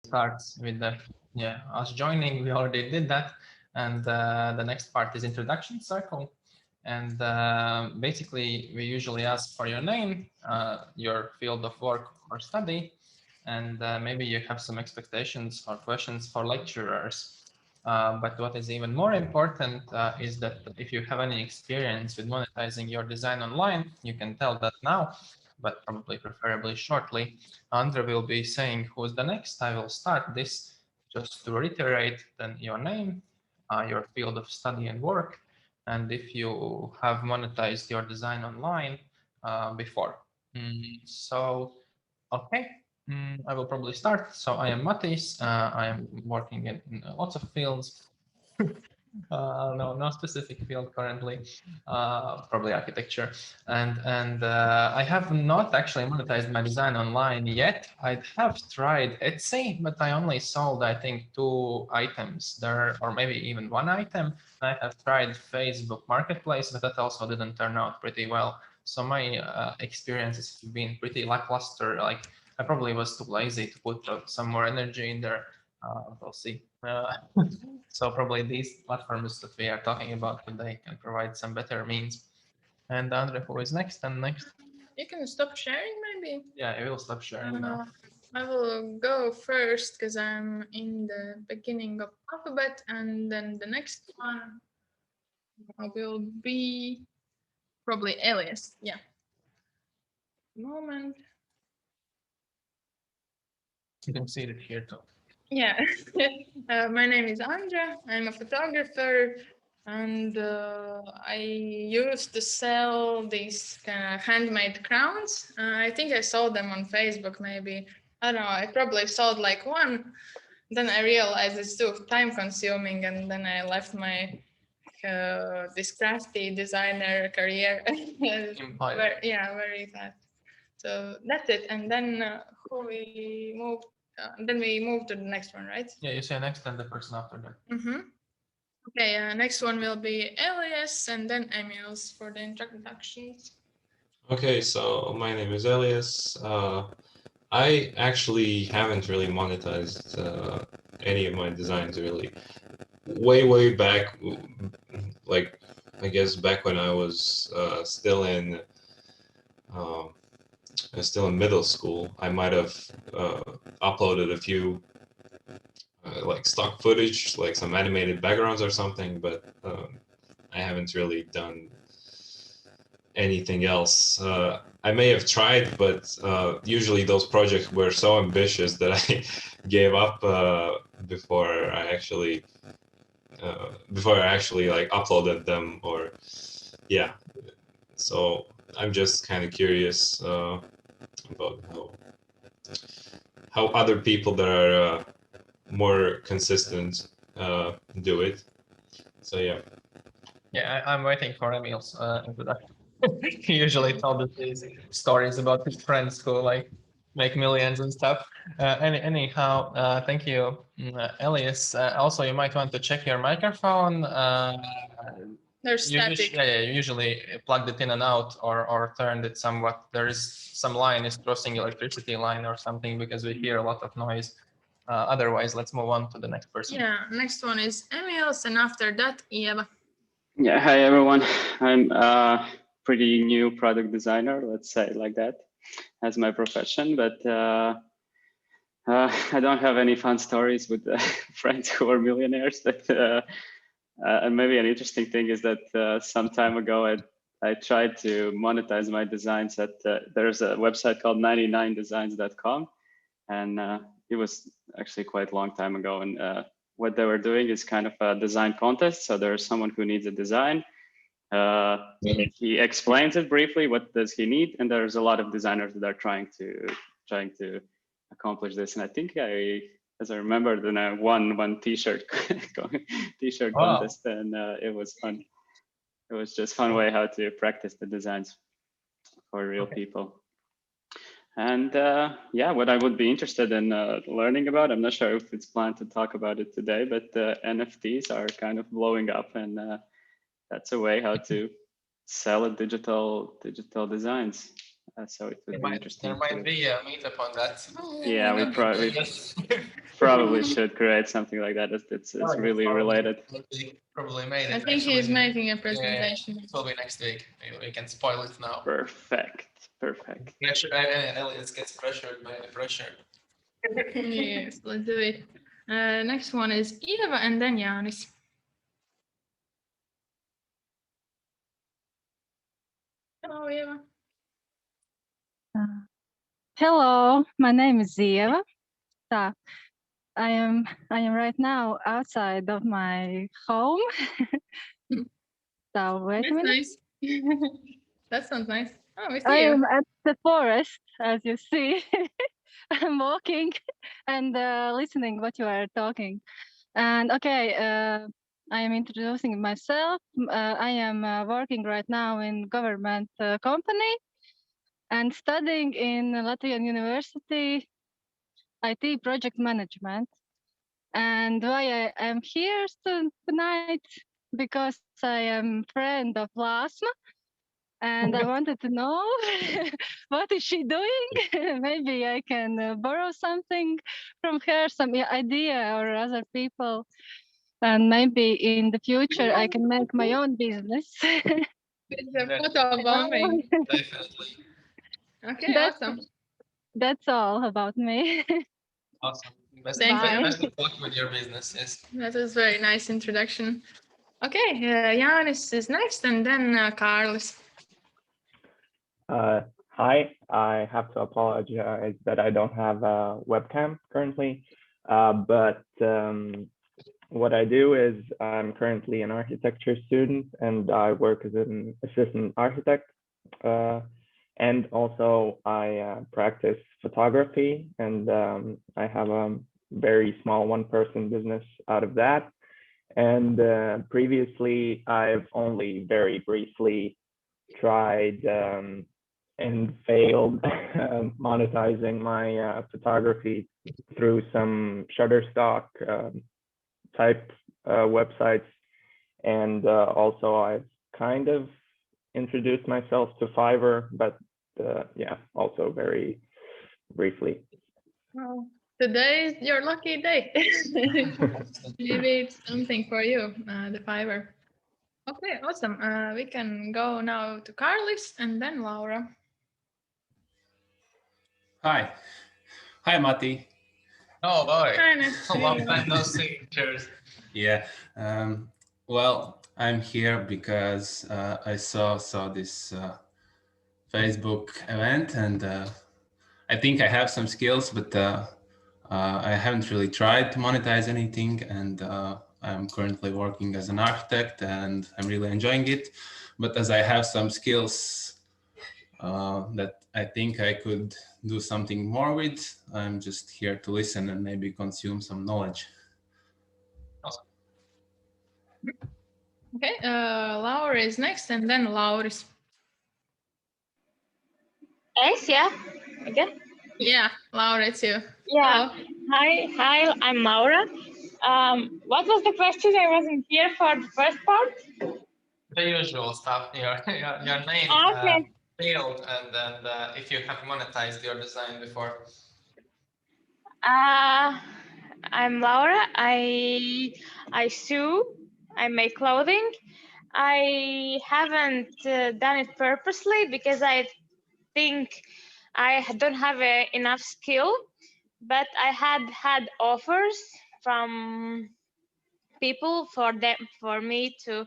starts with us joining. We already did that, and the next part is introduction circle. And basically, we usually ask for your name, your field of work or study, and maybe you have some expectations or questions for lecturers. But what is even more important is that if you have any experience with monetizing your design online, you can tell that now, but probably preferably shortly. Andre will be saying who's the next. I will start this just to reiterate then your name, your field of study and work, and if you have monetized your design online before. So, okay. I will probably start. So I am Matis. I am working in lots of fields. No specific field currently. Probably architecture. And I have not actually monetized my design online yet. I have tried Etsy, but I only sold, I think, 2 items there, or maybe even 1 item. I have tried Facebook Marketplace, but that also didn't turn out pretty well. So my experiences have been pretty lackluster. Like I probably was too lazy to put some more energy in there. We'll see. So probably these platforms that we are talking about today can provide some better means. And Andre, who is next and next? You can stop sharing, maybe. Yeah, I will stop sharing now. I will go first because I'm in the beginning of alphabet, and then the next one will be probably alias. Yeah. Moment. You can see it here too. Yeah. My name is Anja. I'm a photographer, and I used to sell these kind of handmade crowns. I think I sold them on Facebook, maybe. I don't know. I probably sold like 1. Then I realized it's too time consuming, and then I left my this crafty designer career. Very fast. So that's it. And then we moved. Then we moved to the next one, right? Yeah, you say next and the person after that. Okay, next one will be Elias, and then Emils for the introductions. Okay, so my name is Elias. I actually haven't really monetized any of my designs really. Way back, like I guess back when I was still in middle school, I might have uploaded a few like stock footage, like some animated backgrounds or something, but I haven't really done anything else. I may have tried, but usually those projects were so ambitious that I gave up before I actually like uploaded them, or yeah. So I'm just kind of curious about how other people that are more consistent do it. So yeah. Yeah, I'm waiting for Emil's introduction. He usually told us these stories about his friends who like make millions and stuff. Anyhow, thank you, Elias. Also, you might want to check your microphone. They're static. You usually plugged it in and out, or turned it somewhat. There is some line is crossing electricity line or something, because we hear a lot of noise. Otherwise, let's move on to the next person. Yeah, next one is Emils, and after that, Eva. Yeah, hi everyone. I'm a pretty new product designer, let's say like that, as my profession, but I don't have any fun stories with friends who are millionaires. But and maybe an interesting thing is that some time ago I tried to monetize my designs at there's a website called 99designs.com, and it was actually quite a long time ago. And what they were doing is kind of a design contest. So there's someone who needs a design. He explains it briefly. What does he need? And there's a lot of designers that are trying to accomplish this. And I think as I remember, then I won one t-shirt contest, and it was fun. It was just fun way how to practice the designs for real people. And yeah, what I would be interested in learning about, I'm not sure if it's planned to talk about it today, but NFTs are kind of blowing up, and that's a way how to sell digital designs. So it would be There interesting. might be a meetup on that. Yeah, we probably should create something like that. It's really related. Probably made it. I think he's making a presentation. It will be next week. We can spoil it now. Perfect. Perfect. Pressure, Elias gets pressured by the pressure. Yes, let's do it. Next one is Eva and then Jānis. Hello, Eva. Hello, my name is Eva. So I am right now outside of my home. So wait a That's minute. nice. That sounds nice. Oh, we I see am you. at the forest, as you see. I'm walking and listening what you are talking. And okay, I am introducing myself. I am working right now in government company and studying in Latvian University IT project management. And why I am here tonight, because I am friend of Lāsma, and I wanted to know what is she doing. Maybe I can borrow something from her, some idea or other people, and maybe in the future I can make my own business. It's a photo about me. Definitely. Okay, That's- awesome. That's all about me. Awesome. Best Thank best of luck with your business. Yes. That was a very nice introduction. Okay, Jānis is next and then Kārlis. Hi, I have to apologize that I don't have a webcam currently, but what I do is I'm currently an architecture student and I work as an assistant architect. And also I practice photography and I have a very small one-person business out of that. And previously I've only very briefly tried and failed monetizing my photography through some Shutterstock type websites. And also I've kind of introduced myself to Fiverr, but yeah, also very briefly. Well, today is your lucky day. Maybe it's something for you, the Fiverr. Okay, awesome. We can go now to Kārlis and then Laura. Hi. Hi, Matti. Oh boy. Hi, A long time no see. Cheers. Yeah. Well, I'm here because I saw this Facebook event, and I think I have some skills, but I haven't really tried to monetize anything. And I'm currently working as an architect, and I'm really enjoying it. But as I have some skills that I think I could do something more with, I'm just here to listen and maybe consume some knowledge. Awesome. Okay, Laura is next and then Lauris. Yeah, again. Yeah, Laura, it's you. Yeah. Hello. Hi, I'm Laura. What was the question? I wasn't here for the first part. The usual stuff. Your name, Okay. field, and then if you have monetized your design before. I'm Laura. I sew. I make clothing. I haven't done it purposely because I think I don't have enough skill, but I had offers from people for me to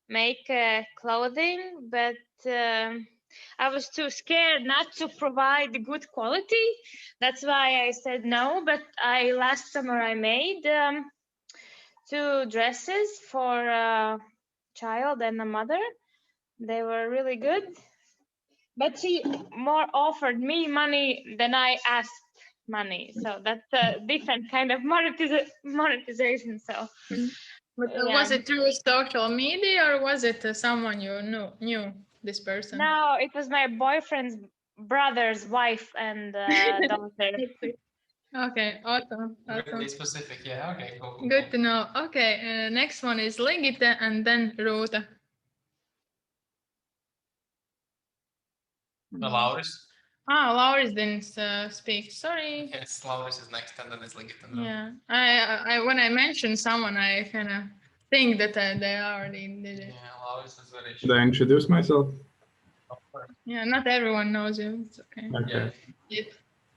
make clothing, but I was too scared not to provide good quality. That's why I said no. But last summer I made 2 dresses for a child and a mother. They were really good. But she more offered me money than I asked money. So that's a different kind of monetization. So, But yeah. was it through social media or was it someone you knew this person? No, it was my boyfriend's brother's wife and daughter. Okay, awesome. Really specific. Yeah. Okay. Cool. Good to know. Okay, next one is Ligita and then Ruta. The Lauris. Lauris didn't speak. Sorry. Yes, Lauris is next, and then it's Ligita. Yeah, I when I mentioned someone, I kind of think that they already did it. Yeah, Lauris is very Should I introduce myself? Yeah, not everyone knows you. It's okay. Okay. Yeah.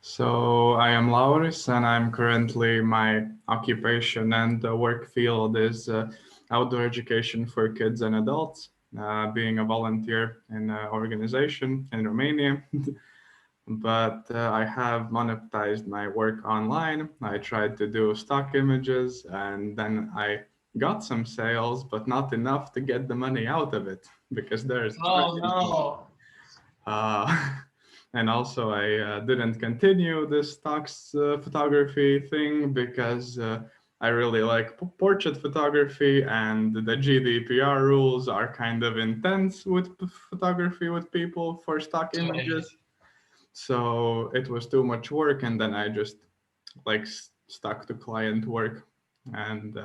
So I am Lauris, and I'm currently my occupation and work field is outdoor education for kids and adults, being a volunteer in an organization in Romania. But I have monetized my work online. I tried to do stock images, and then I got some sales, but not enough to get the money out of it because there's Oh no. And also I didn't continue this stocks photography thing because I really like portrait photography, and the GDPR rules are kind of intense with photography with people for stock images. So it was too much work, and then I just like stuck to client work. And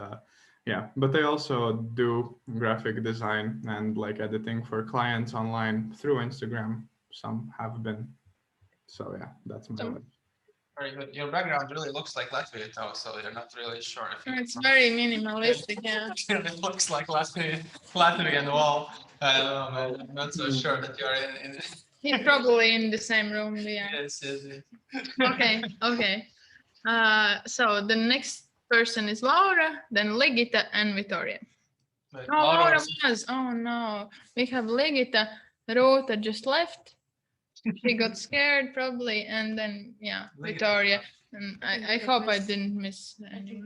yeah, but I also do graphic design and like editing for clients online through Instagram. Some have been. So yeah, that's my life. Very good. Your background really looks like Latvia though, so you're not really sure if It's very minimalistic, yeah. it looks like Latvian wall. I don't know, man. I'm not so sure that you're in He's probably in the same room, yeah. Yes, yes, yes. Okay. So the next person is Laura, then Ligita and Victoria. But Oh, Laura was. Oh no, we have Ligita. Rota just left. She got scared probably, and then yeah, Victoria. And I hope I didn't miss any.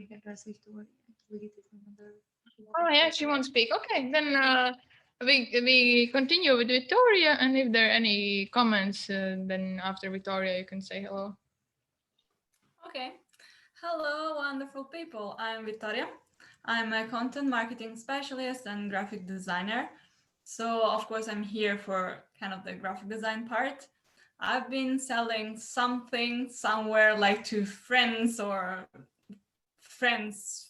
Oh yeah, she won't speak. Okay, then we continue with Victoria, and if there are any comments, then after Victoria you can say hello. Okay. Hello, wonderful people. I'm Victoria. I'm a content marketing specialist and graphic designer. So of course I'm here for kind of the graphic design part. I've been selling something somewhere like to friends or friends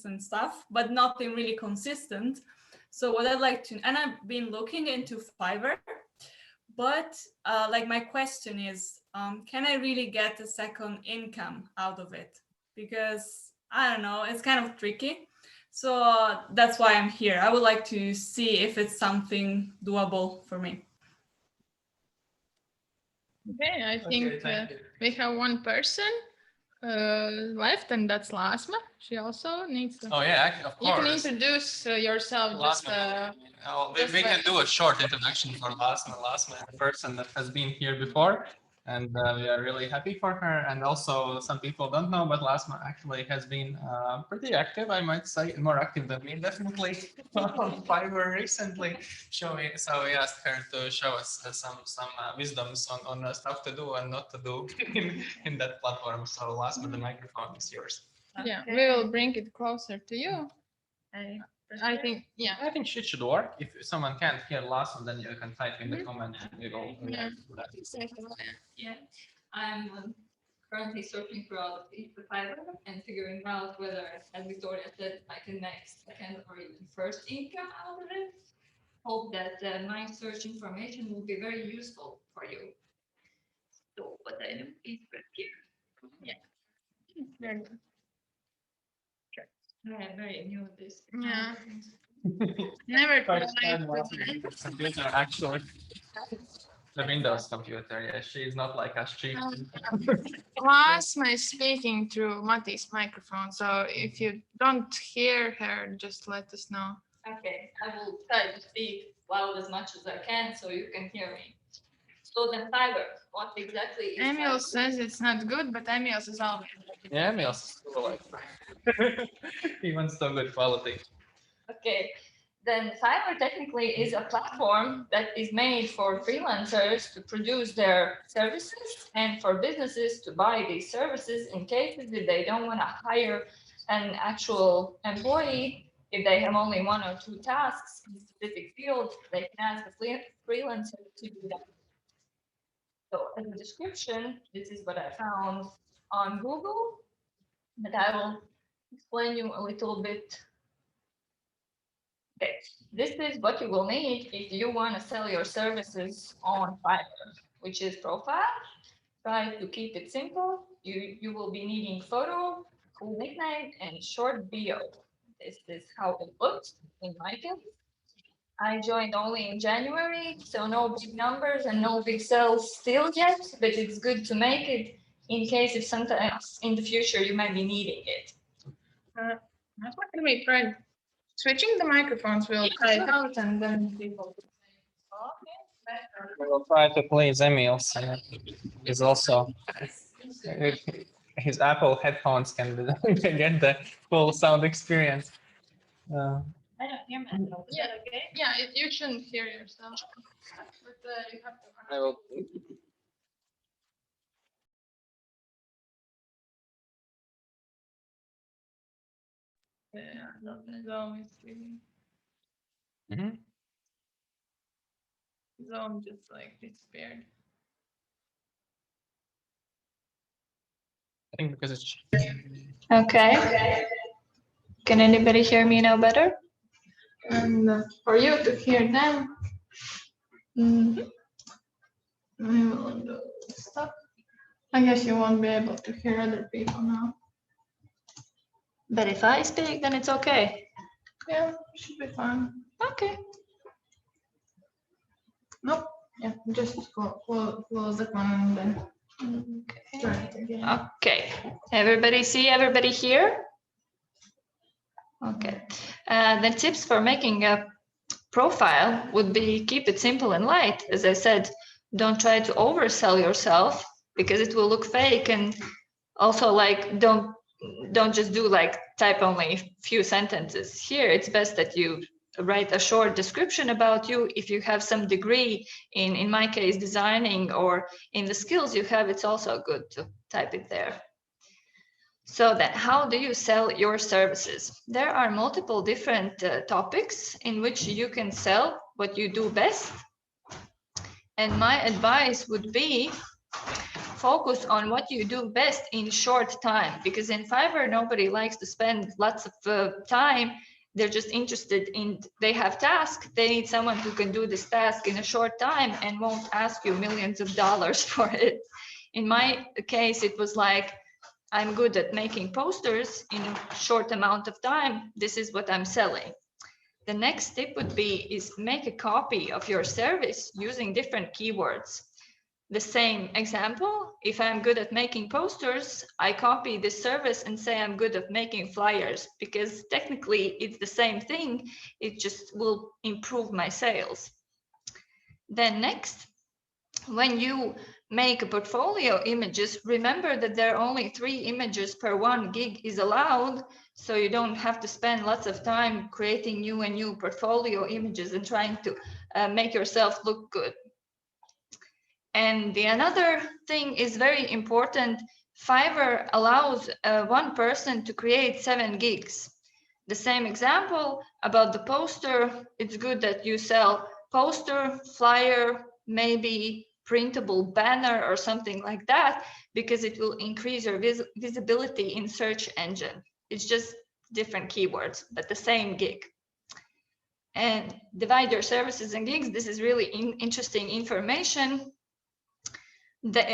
and stuff, but nothing really consistent. So what I'd like to, and I've been looking into Fiverr, but like my question is, can I really get a second income out of it? Because I don't know, it's kind of tricky. So that's why I'm here. I would like to see if it's something doable for me. Okay, I think we have one person left, and that's Lāsma. She also needs to. Oh yeah, of course. You can introduce yourself. Lāsma, just, we can do a short introduction for Lāsma. Lāsma is a person that has been here before, and we are really happy for her. And also, some people don't know, but Lāsma actually has been pretty active, I might say, more active than me, definitely, on Fiverr recently. So we asked her to show us some wisdoms on stuff to do and not to do in that platform. So Lāsma, the microphone is yours. Yeah, we will bring it closer to you. I think, yeah. I think it should work. If someone can't hear Lāsma, then you can type in the comment. Yeah, I'm currently searching throughout the Fiverr and figuring out whether, as Victoria said, I can make second or even first income out of it. Hope that my search information will be very useful for you. So what I do is right here. Yeah. Very good. I'm very new at this. Yeah. Never First tried. time watching computer, actually. The Windows computer, yeah, she's not like us cheap. Lāsma is speaking through Mati's microphone, so if you don't hear her, just let us know. Okay, I will try to speak loud as much as I can so you can hear me. So then Fiverr, what exactly is Emil Fiverr? says it's not good, but Emil says all. Yeah, Emil's like he wants so good quality. Okay, then Fiverr technically is a platform that is made for freelancers to produce their services and for businesses to buy these services in cases that they don't want to hire an actual employee. If they have only one or two tasks in a specific field, they can ask a freelancer to do that. So as a description, this is what I found on Google, but I will explain you a little bit. Okay, this is what you will need if you want to sell your services on Fiverr. which is profile. Try to keep it simple. You will be needing photo, cool nickname, and short bio. This is how it looks in my case. I joined only in January, so no big numbers and no big sales still yet, but it's good to make it in case if sometimes in the future you might be needing it. That's what we tried. Switching the microphones will try it out and then people will say, okay, We will try to please Emil's. He's also his Apple headphones can get the full sound experience. I don't hear myself. Is that okay? Yeah, you shouldn't hear yourself, but you have to. I will. Yeah, it's always Zone just like disappeared. I think because it's Okay. Can anybody hear me now better? And for you to hear them, we will do stop. I guess you won't be able to hear other people now. But if I speak, then it's okay. Yeah, should be fine. Okay. Nope. Yeah, just close that one and then try it again. Okay. Everybody see, everybody hear? Okay. The tips for making a profile would be keep it simple and light. As I said, don't try to oversell yourself because it will look fake, and also like don't just do like type only few sentences. Here it's best that you write a short description about you. If you have some degree in my case designing, or in the skills you have, it's also good to type it there. So then, how do you sell your services? There are multiple different topics in which you can sell what you do best. And my advice would be focus on what you do best in short time, because in Fiverr, nobody likes to spend lots of time. They're just interested in, they have tasks. They need someone who can do this task in a short time and won't ask you millions of dollars for it. In my case, it was like, I'm good at making posters in a short amount of time. This is what I'm selling. The next tip would be is make a copy of your service using different keywords. The same example, if I'm good at making posters, I copy this service and say I'm good at making flyers, because technically it's the same thing. It just will improve my sales. Then next, when you make a portfolio images, remember that there are only 3 images per 1 gig is allowed. So you don't have to spend lots of time creating new and new portfolio images and trying to make yourself look good. And the another thing is very important. Fiverr allows one person to create 7 gigs. The same example about the poster, it's good that you sell poster, flyer, maybe printable banner or something like that, because it will increase your visibility in search engine. It's just different keywords, but the same gig. And divide your services in gigs. This is really interesting information,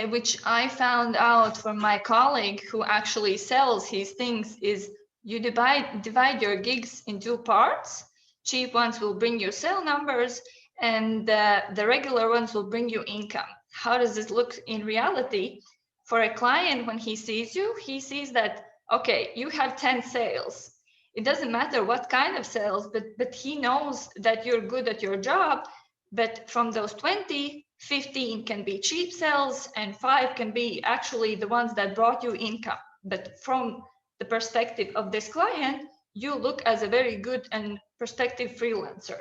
which I found out from my colleague who actually sells his things, is you divide your gigs in 2 parts. Cheap ones will bring you sale numbers, and the regular ones will bring you income. How does this look in reality? For a client, when he sees you, he sees that, okay, you have 10 sales. It doesn't matter what kind of sales, but he knows that you're good at your job. But from those 20, 15 can be cheap sales and 5 can be actually the ones that brought you income. But from the perspective of this client, you look as a very good and prospective freelancer.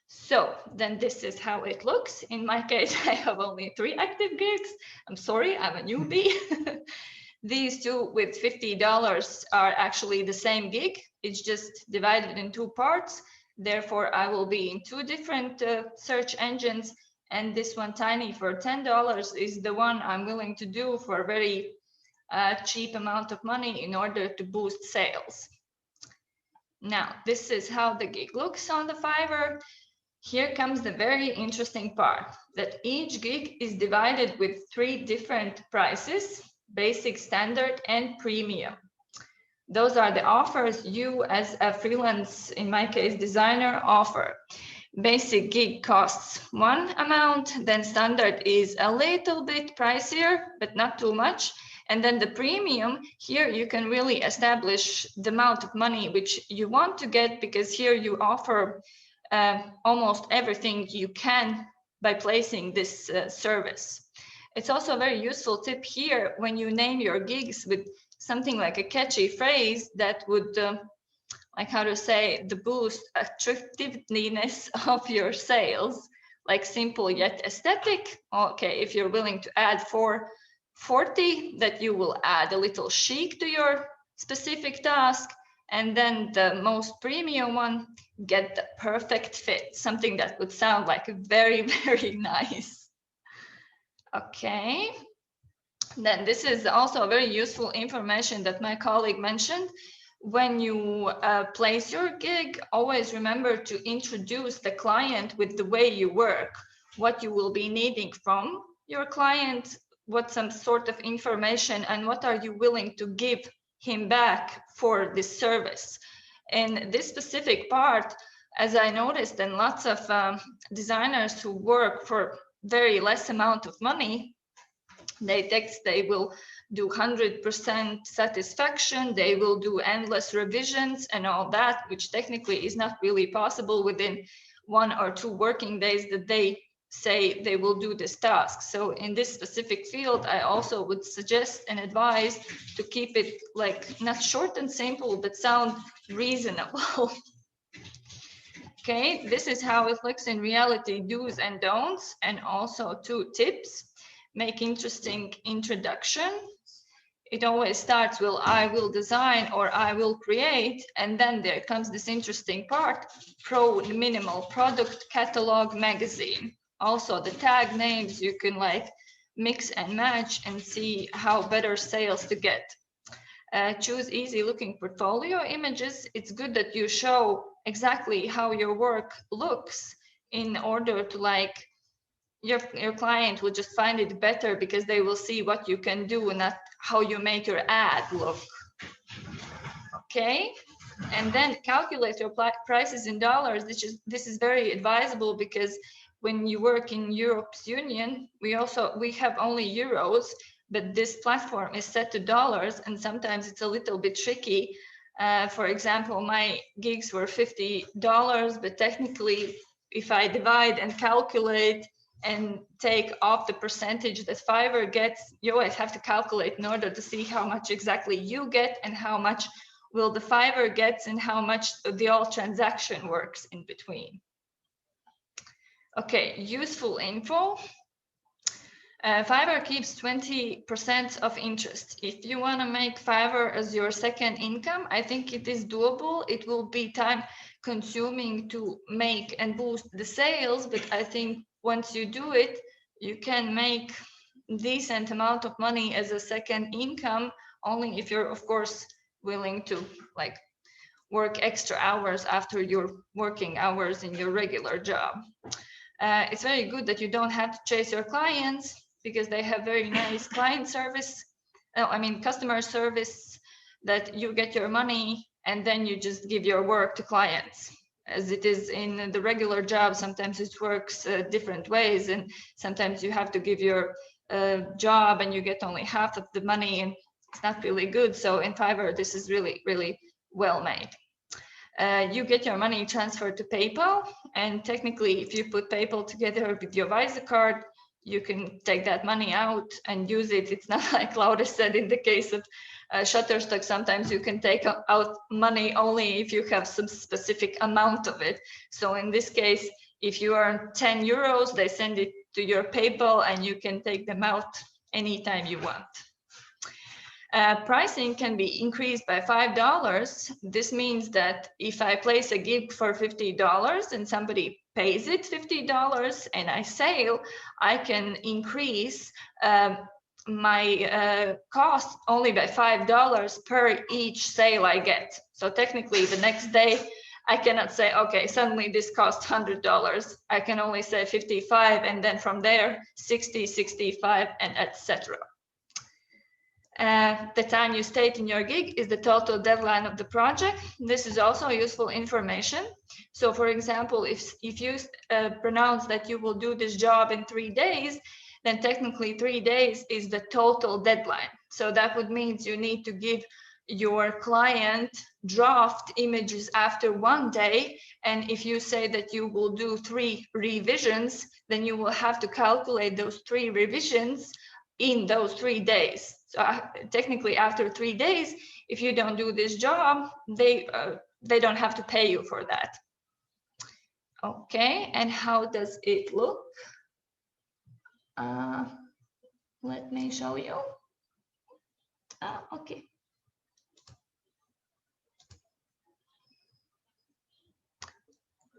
So then this is how it looks. In my case, I have only 3 active gigs. I'm sorry, I'm a newbie. These 2 with $50 are actually the same gig. It's just divided in 2 parts. Therefore, I will be in 2 different search engines. And this one tiny for $10 is the one I'm willing to do for a very cheap amount of money in order to boost sales. Now, this is how the gig looks on the Fiverr. Here comes the very interesting part, that each gig is divided with 3 different prices: basic, standard, and premium. Those are the offers you as a freelance, in my case, designer, offer. Basic gig costs one amount, then standard is a little bit pricier, but not too much. And then the premium, here you can really establish the amount of money which you want to get, because here you offer almost everything you can by placing this service. It's also a very useful tip here when you name your gigs with something like a catchy phrase that would, like how to say, the boost attractiveness of your sales, like simple yet aesthetic. Okay, if you're willing to add 440, that you will add a little chic to your specific task. And then the most premium one, get the perfect fit, something that would sound like very, very nice. Okay. Then this is also very useful information that my colleague mentioned. When you place your gig, always remember to introduce the client with the way you work, what you will be needing from your client, what some sort of information, and what are you willing to give him back for this service. And this specific part, as I noticed, and lots of designers who work for very less amount of money, they will do 100% satisfaction, they will do endless revisions and all that, which technically is not really possible within 1 or 2 working days that they say they will do this task. So in this specific field, I also would suggest and advise to keep it like not short and simple, but sound reasonable. Okay, this is how it looks in reality, do's and don'ts, and also 2 tips. Make interesting introduction. It always starts with I will design or I will create, and then there comes this interesting part, minimal product catalog magazine. Also the tag names you can like mix and match and see how better sales to get. Choose easy looking portfolio images. It's good that you show exactly how your work looks in order to like your client will just find it better because they will see what you can do and not how you make your ad look. Okay, and then calculate your prices in dollars. This is very advisable because when you work in Europe's Union, we have only euros, but this platform is set to dollars, and sometimes it's a little bit tricky. For example, my gigs were $50, but technically, if I divide and calculate and take off the percentage that Fiverr gets, you always have to calculate in order to see how much exactly you get and how much will the Fiverr gets and how much the all transaction works in between. Okay, useful info. Fiverr keeps 20% of interest. If you want to make Fiverr as your second income, I think it is doable. It will be time consuming to make and boost the sales, but I think once you do it, you can make decent amount of money as a second income, only if you're, of course, willing to like work extra hours after your working hours in your regular job. It's very good that you don't have to chase your clients because they have very nice client service. Customer service, that you get your money and then you just give your work to clients. As it is in the regular job, sometimes it works different ways, and sometimes you have to give your job and you get only half of the money, and it's not really good. So in Fiverr, this is really, really well made. You get your money transferred to PayPal, and technically, if you put PayPal together with your Visa card, you can take that money out and use it. It's not like Laura said in the case of Shutterstock, sometimes you can take out money only if you have some specific amount of it. So in this case, if you earn 10 euros, they send it to your PayPal and you can take them out anytime you want. Pricing can be increased by $5. This means that if I place a gig for $50 and somebody pays it $50 and I sell, I can increase my cost only by $5 per each sale I get. So technically the next day I cannot say, okay, suddenly this costs $100. I can only say 55, and then from there 60, 65, and etc. The time you state in your gig is the total deadline of the project. This is also useful information. So for example, if you pronounce that you will do this job in 3 days, then technically 3 days is the total deadline. So that would mean you need to give your client draft images after 1 day. And if you say that you will do 3 revisions, then you will have to calculate those 3 revisions in those 3 days. So technically after 3 days, if you don't do this job, they don't have to pay you for that. Okay, and how does it look? Let me show you. Okay.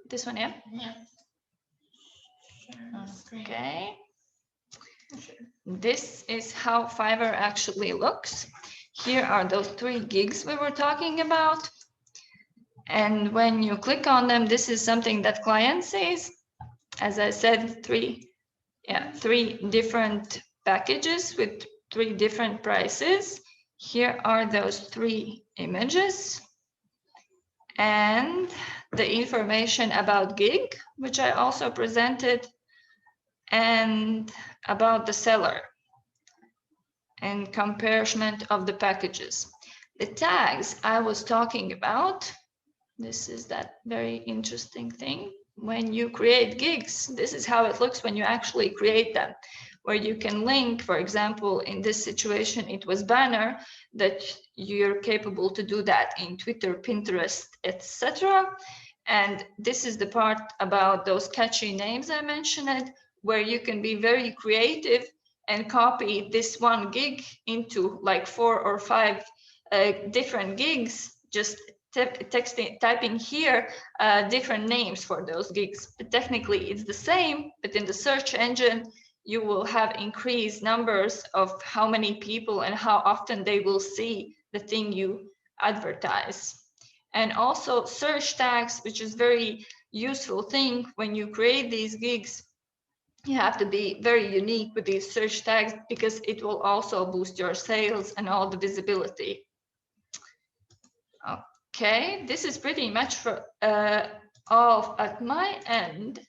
This one, yeah? Yeah. Okay. This is how Fiverr actually looks. Here are those 3 gigs we were talking about. And when you click on them, this is something that client sees. As I said, 3 different packages with 3 different prices. Here are those 3 images and the information about gig, which I also presented, and about the seller and comparison of the packages. The tags I was talking about, this is that very interesting thing. When you create gigs, this is how it looks when you actually create them, where you can link, for example, in this situation, it was banner, that you're capable to do that in Twitter, Pinterest, etc. And this is the part about those catchy names I mentioned, where you can be very creative and copy this 1 gig into like 4 or 5 different gigs, just typing here different names for those gigs. But technically it's the same, but in the search engine, you will have increased numbers of how many people and how often they will see the thing you advertise. And also search tags, which is very useful thing when you create these gigs. You have to be very unique with these search tags because it will also boost your sales and all the visibility. Okay, this is pretty much for all at my end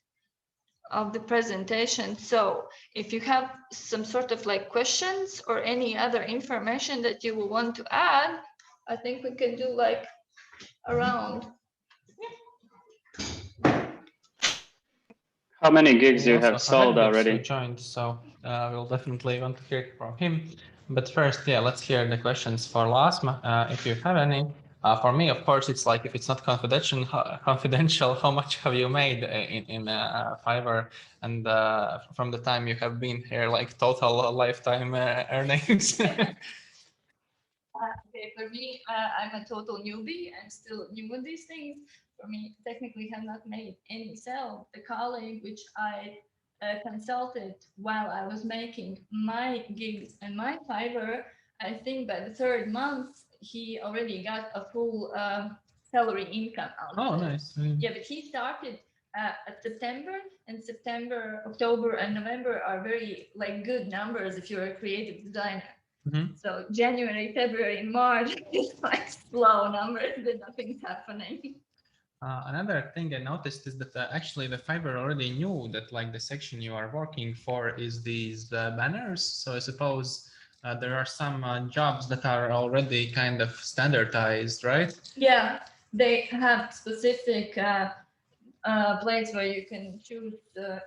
of the presentation. So if you have some sort of like questions or any other information that you will want to add, I think we can do like around. How many gigs you Also, have sold already? Joined, so we'll definitely want to hear from him. But first, yeah, let's hear the questions for Lāsma, if you have any. For me, of course, it's like if it's not confidential, how much have you made in Fiverr, and from the time you have been here, like total lifetime earnings? Okay, for me, I'm a total newbie. I'm still new in these things. For me, technically, have not made any sale. The colleague which I consulted while I was making my gigs and my Fiverr, I think by the 3rd month, he already got a full salary income out of it. Nice. Yeah, but he started at September, and September, October, and November are very like good numbers if you're a creative designer. So January, February, March is like slow numbers, then nothing's happening. Another thing I noticed is that actually the Fiverr already knew that like the section you are working for is these banners. So I suppose there are some jobs that are already kind of standardized, right? Yeah, they have specific place where you can choose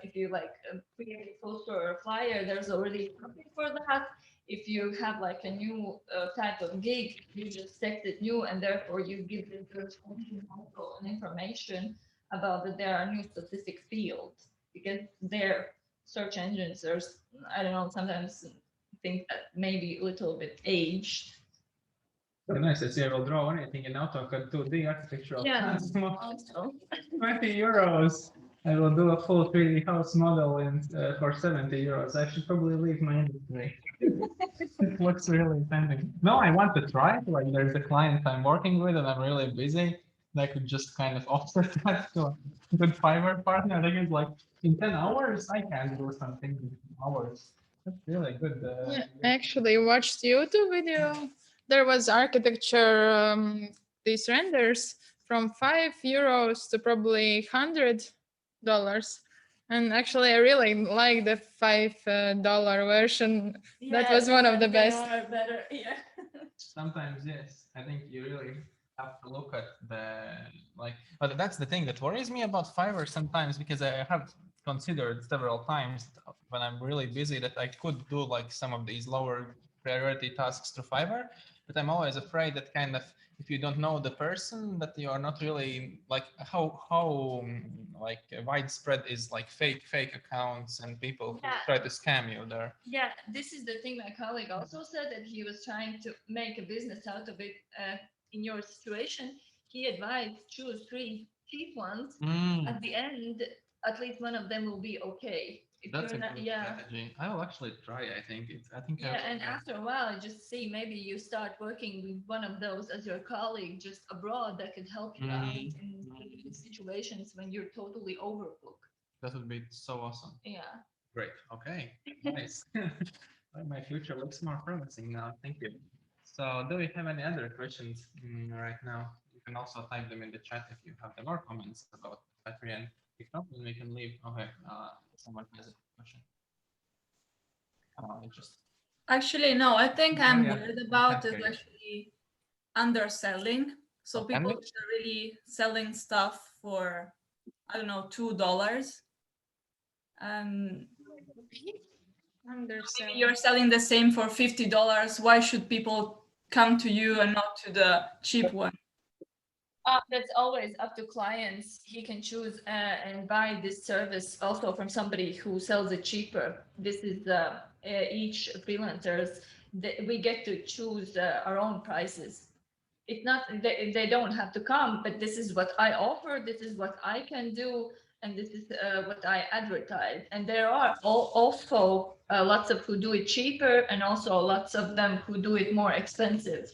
if you like create a poster or a flyer. There's already something for that. If you have like a new type of gig, you just text it new, and therefore you give the search engine also an information about that there are new specific fields, because their search engines are, I don't know, sometimes think that maybe a little bit aged. Very nice. I see I will draw anything in AutoCAD 2D architectural. Yeah, also. 20 euros. I will do a full 3D house model for 70 euros. I should probably leave my industry. It looks really tempting. No, I want to try it. Like there's a client I'm working with and I'm really busy. I could just kind of offset that to a good Fiverr partner. I think it's like in 10 hours, I can do something in 10 hours. That's really good. Yeah, I actually watched YouTube video. There was architecture, these renders from €5 to probably $100. And actually, I really like the $5 version. That was one of the best. Better, yeah. Sometimes, yes. I think you really have to look at the like, but that's the thing that worries me about Fiverr sometimes, because I have considered several times when I'm really busy that I could do like some of these lower priority tasks through Fiverr, but I'm always afraid that kind of if you don't know the person, that you are not really like how like widespread is like fake accounts and people who try to scam you there. Yeah, this is the thing my colleague also said, that he was trying to make a business out of it. In your situation, he advised choose 3 cheap ones. At the end, at least one of them will be okay. If That's a you're not, good yeah. strategy. I will actually try. I think it's. I think. Yeah, and after a while, just see, maybe you start working with one of those as your colleague just abroad that could help you out in situations when you're totally overbooked. That would be so awesome. Yeah. Great. Okay. Nice. My future looks more promising now. Thank you. So, do we have any other questions right now? You can also type them in the chat if you have them, or comments about Patreon. If not, then we can leave. Okay. Someone has a question. Interesting. Actually, no, I think I'm yeah. worried about is Okay. actually underselling. So Okay. people are really selling stuff for, I don't know, $2. Maybe you're selling the same for $50. Why should people come to you and not to the cheap one? That's always up to clients. He can choose and buy this service also from somebody who sells it cheaper. This is each freelancers. We get to choose our own prices. It's not, they don't have to come, but this is what I offer. This is what I can do. And this is what I advertise. And there are also lots of who do it cheaper, and also lots of them who do it more expensive.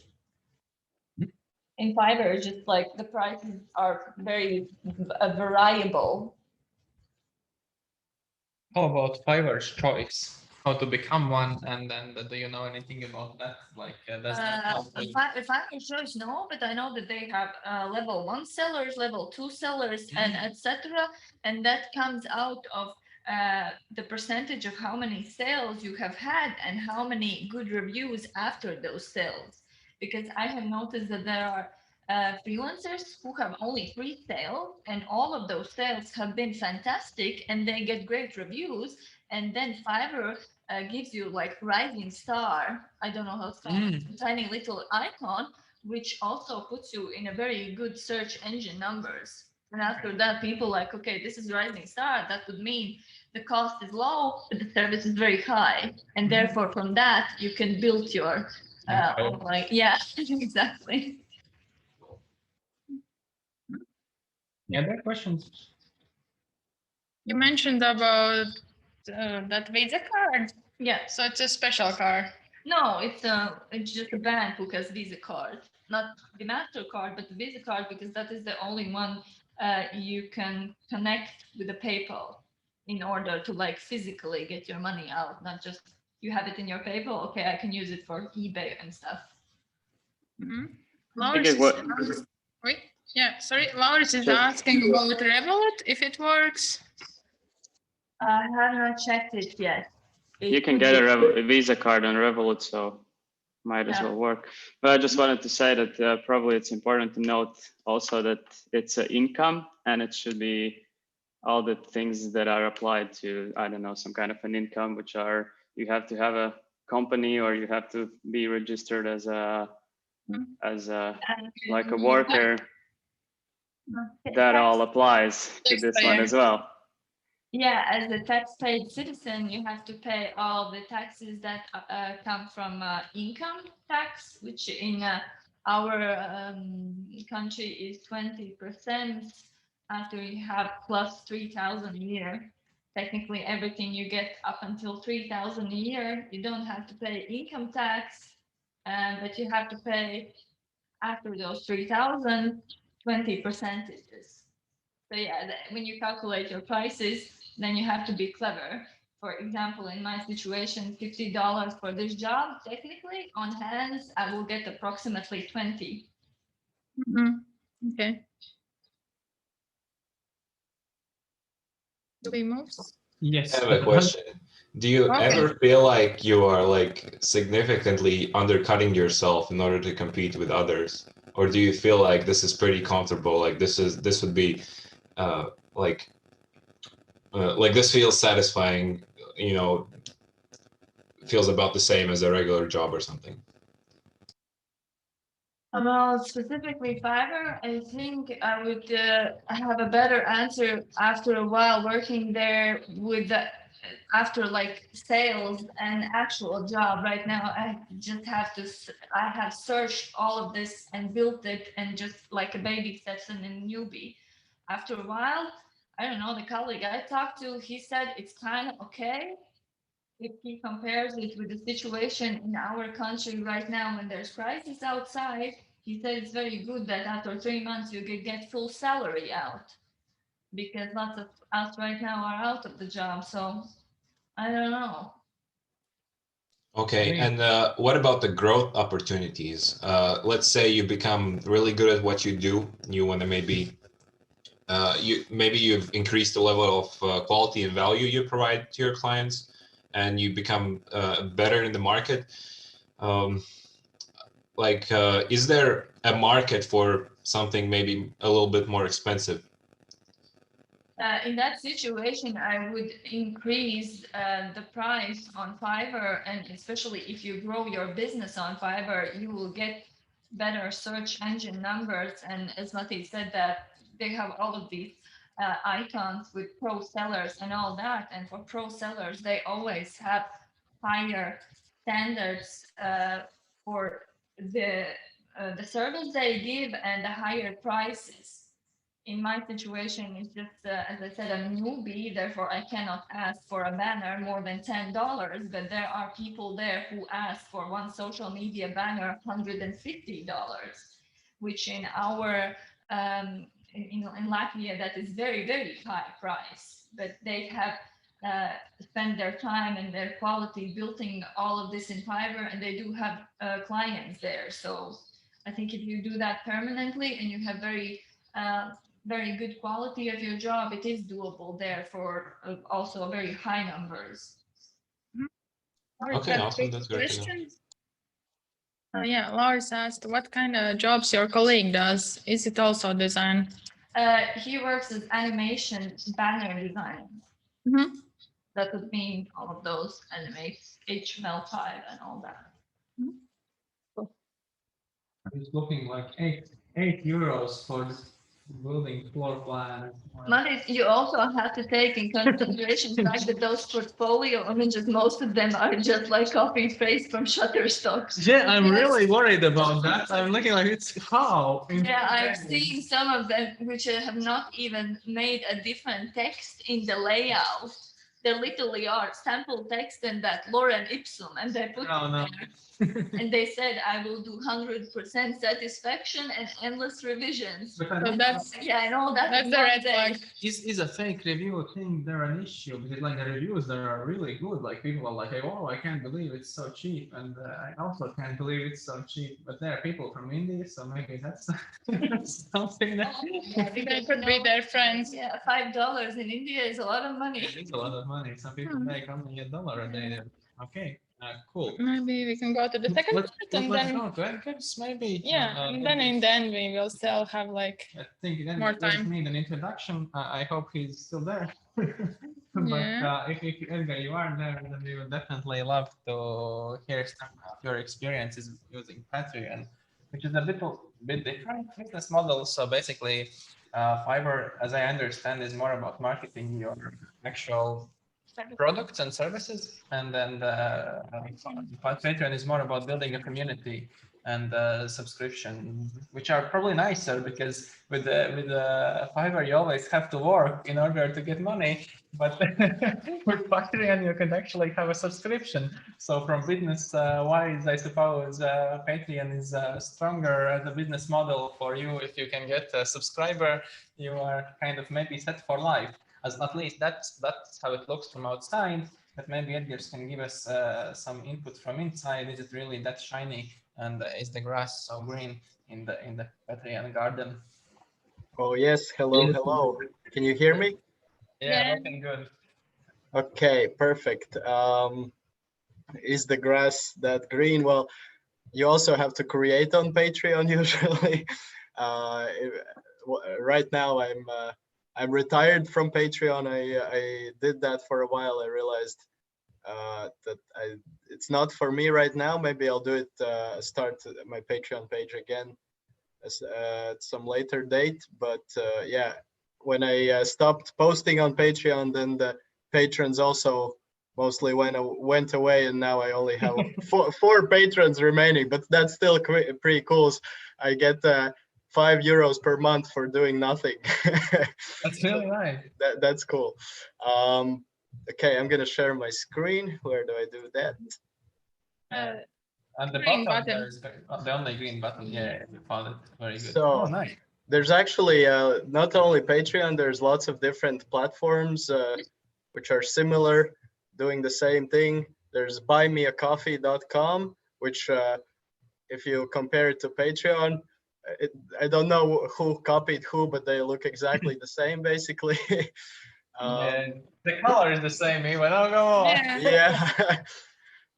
In Fiverr, just like the prices are very variable. How about Fiverr's choice? How to become one, and then do you know anything about that? Like, does that help? If I'm in choice, no, but I know that they have level 1 sellers, level 2 sellers, and etc. And that comes out of the percentage of how many sales you have had and how many good reviews after those sales. Because I have noticed that there are freelancers who have only 3 sales, and all of those sales have been fantastic and they get great reviews. And then Fiverr gives you like rising star, I don't know how it's called, tiny little icon, which also puts you in a very good search engine numbers. And after that, people like, okay, this is rising star. That would mean the cost is low, but the service is very high. And therefore, from that, you can build your online. Yeah, exactly. Any other questions? You mentioned about that Visa card. Yeah. So it's a special card. No, it's just a bank who has Visa card, not the MasterCard, but the Visa card, because that is the only one you can connect with the PayPal in order to like physically get your money out, not just you have it in your PayPal. Okay, I can use it for eBay and stuff. Wait, yeah, sorry, Laurence is asking about Revolut, if it works. I have not checked it yet. You can get a Visa card on Revolut, so might as well work. But I just wanted to say that probably it's important to note also that it's an income, and it should be all the things that are applied to, I don't know, some kind of an income, which are, you have to have a company, or you have to be registered as a like a worker. That all applies to this one as well. Yeah, as a tax-paid citizen, you have to pay all the taxes that come from income tax, which in our country is 20%. After you have plus 3,000 a year, technically everything you get up until 3,000 a year, you don't have to pay income tax, but you have to pay after those 3,000. 20 percentages. So yeah, when you calculate your prices, then you have to be clever. For example, in my situation, $50 for this job, technically on hands, I will get approximately 20. Okay. Do we move? Yes. I have a question. Do you Okay. ever feel like you are like significantly undercutting yourself in order to compete with others? Or do you feel like this is pretty comfortable? Like this would be like this feels satisfying, you know, feels about the same as a regular job or something? Well, specifically Fiverr, I think I would have a better answer after a while working there with after like sales and actual job. Right now, I just have to, I have searched all of this and built it and just like a baby steps in a newbie. After a while, I don't know, the colleague I talked to, he said it's kind of okay. If he compares it with the situation in our country right now when there's crisis outside, he said it's very good that after 3 months you could get full salary out because lots of us right now are out of the job. So I don't know. Okay, and what about the growth opportunities? Let's say you become really good at what you do. You want to maybe you've increased the level of quality and value you provide to your clients, and you become better in the market. Is there a market for something maybe a little bit more expensive? In that situation, I would increase the price on Fiverr, and especially if you grow your business on Fiverr, you will get better search engine numbers. And as Mati said, that they have all of these icons with pro sellers and all that. And for pro sellers, they always have higher standards for the service they give and the higher prices. In my situation, it's just, as I said, a newbie, therefore I cannot ask for a banner more than $10, but there are people there who ask for one social media banner $150, which in our, in Latvia, that is very, very high price, but they have spent their time and their quality building all of this in Fiverr, and they do have clients there. So I think if you do that permanently and you have very good quality of your job, it is doable there for also very high numbers. Okay, awesome. That's great to know. Yeah, Lars asked what kind of jobs your colleague does. Is it also design? He works as animation banner design. That would mean all of those animates, HTML5 and all that. It's looking like €8 for building floor plan. Money, you also have to take in consideration the fact that those portfolio images, most of them are just like copy and paste from Shutterstock. Yeah, I'm really worried about that. I'm looking like it's how. Yeah, I've seen some of them which have not even made a different text in the layout. They literally are sample text and that lorem ipsum, and they put Oh, no. and they said I will do 100% satisfaction and endless revisions. But So that's Yeah, I know that. that's the red flag. Is a fake review thing there an issue? Because like the reviews that are really good, like people are like, oh, I can't believe it's so cheap, and I also can't believe it's so cheap. But there are people from India, so maybe that's something that They could be their friends. Yeah, $5 in India is a lot of money. It is a lot of money. Some people make only $1 a day. Okay, cool. Maybe we can go to the second part and let's then go to Edgar's maybe. yeah, and then in the end we will still have like I think then more we time. need an introduction. I hope he's still there. But Yeah. if Edgar, you are there, then we would definitely love to hear some of your experiences using Patreon, which is a bit different business model. So basically, Fiverr, as I understand, is more about marketing your actual products and services, and then the Patreon is more about building a community and subscription, which are probably nicer, because with the Fiverr you always have to work in order to get money, but with Patreon you can actually have a subscription. So from business wise, I suppose Patreon is stronger as a business model for you. If you can get a subscriber, you are kind of maybe set for life. As at least that's how it looks from outside. But maybe Edgar can give us some input from inside. Is it really that shiny, and is the grass so green in the Patreon garden? Oh yes, hello, hello. Can you hear me? Yeah, looking good. Okay, perfect. Is the grass that green? Well, you also have to create on Patreon usually. Right now I'm retired from Patreon. I did that for a while. I realized that it's not for me right now. Maybe I'll do it, start my Patreon page again at some later date. But yeah, when I stopped posting on Patreon, then the patrons also mostly went away, and now I only have four patrons remaining. But that's still pretty cool. I get €5 per month for doing nothing. That's really nice. That's cool. Okay, I'm gonna share my screen. Where do I do that? At the bottom, there's the only green button. Yeah, you found it. Very good. So oh, nice. There's actually not only Patreon. There's lots of different platforms which are similar, doing the same thing. There's buymeacoffee.com, which if you compare it to Patreon, I don't know who copied who, but they look exactly the same, basically. Yeah, the color is the same, even. Oh, come on. Yeah.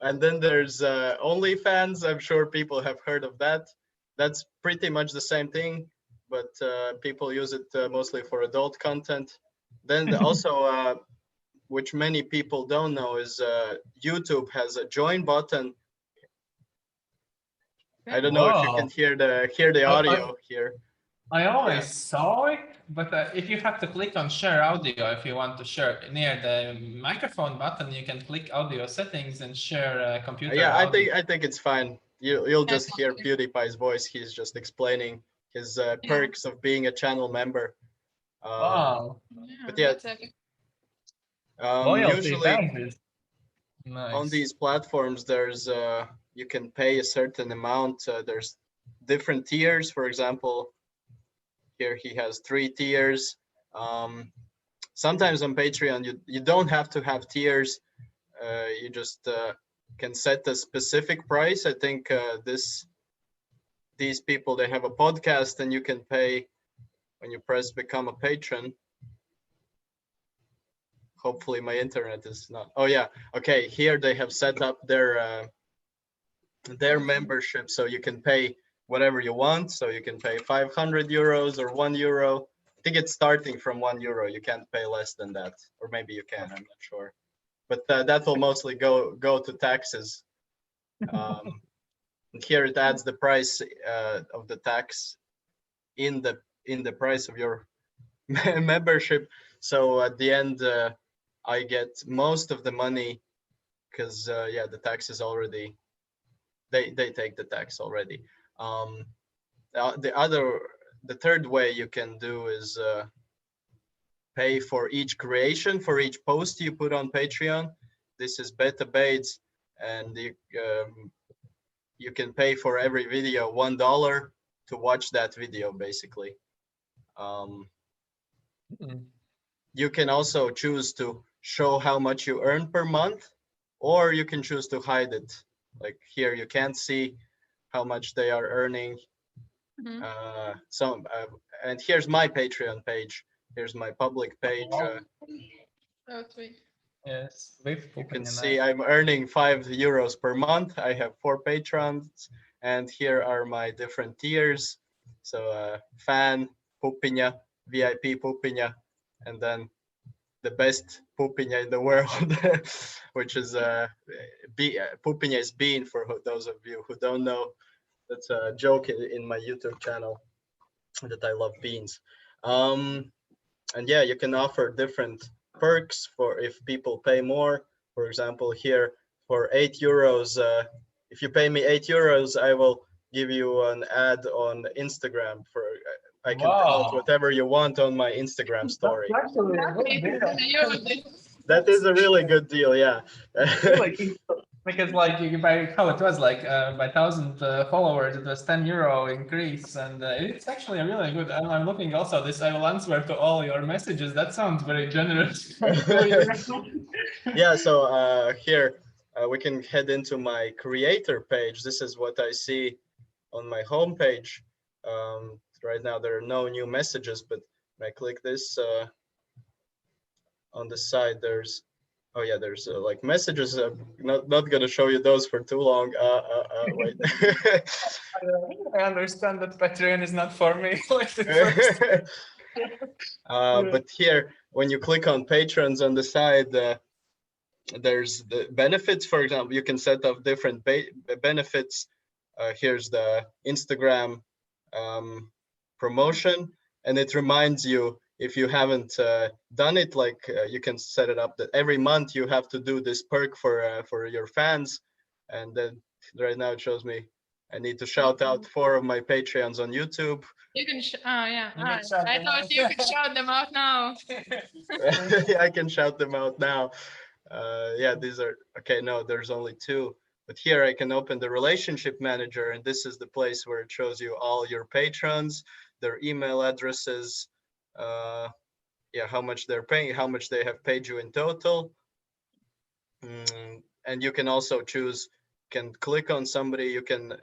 And then there's OnlyFans. I'm sure people have heard of that. That's pretty much the same thing, but people use it mostly for adult content. Then also, which many people don't know, is YouTube has a join button. I don't know if you can hear the audio here. I always saw it, but if you have to click on share audio, if you want to share near the microphone button, you can click audio settings and share computer. Yeah, audio. I think it's fine. You'll just hear PewDiePie's voice. He's just explaining his perks of being a channel member. Wow. But yeah, usually on these platforms, there's you can pay a certain amount. There's different tiers. For example, here he has 3 tiers. Sometimes on Patreon, you don't have to have tiers. You just can set a specific price. I think these people, they have a podcast, and you can pay when you press become a patron. Hopefully my internet is not. Oh yeah, okay. Here they have set up their membership, so you can pay whatever you want. So you can pay €500 or €1. I think it's starting from €1. You can't pay less than that, or maybe you can. I'm not sure, but that will mostly go to taxes. And here it adds the price of the tax in the price of your membership. So at the end, I get most of the money, because yeah, the tax is already they take the tax already. The third way you can do is pay for each creation, for each post you put on Patreon. This is beta baits, and you can pay for every video $1 to watch that video, basically. You can also choose to show how much you earn per month, or you can choose to hide it. Like here, you can't see how much they are earning. And here's my Patreon page. Here's my public page. Yes, you can see I'm earning €5 per month. I have 4 patrons, and here are my different tiers. So fan, Pupiņa, VIP Pupiņa, and then the best Pupiņa in the world, which is Pupiņa is bean, for those of you who don't know. That's a joke in my YouTube channel, that I love beans. And yeah, you can offer different perks for if people pay more. For example, here for €8, if you pay me €8, I will give you an ad on Instagram for. I can Wow. post whatever you want on my Instagram story. That's actually a good deal. That is a really good deal, yeah. Because like by how it was like by 1,000 followers, it was €10 increase, and it's actually a really good. I'm looking also this. I will answer to all your messages. That sounds very generous. Yeah. So here we can head into my creator page. This is what I see on my home page. Right now there are no new messages, but when I click this on the side, there's there's like messages. Not gonna show you those for too long. Wait. I understand that Patreon is not for me. But here, when you click on patrons on the side, there's the benefits. For example, you can set up different benefits. Here's the Instagram promotion, and it reminds you, if you haven't done it, like you can set it up that every month you have to do this perk for your fans. And then right now it shows me I need to shout out 4 of my Patreons on YouTube. You can, yeah. I thought you could shout them out now. I can shout them out now. Yeah, these are, okay, no, there's only 2. But here I can open the relationship manager, and this is the place where it shows you all your patrons, their email addresses, yeah, how much they're paying, how much they have paid you in total. And you can also choose, can click on somebody, you can,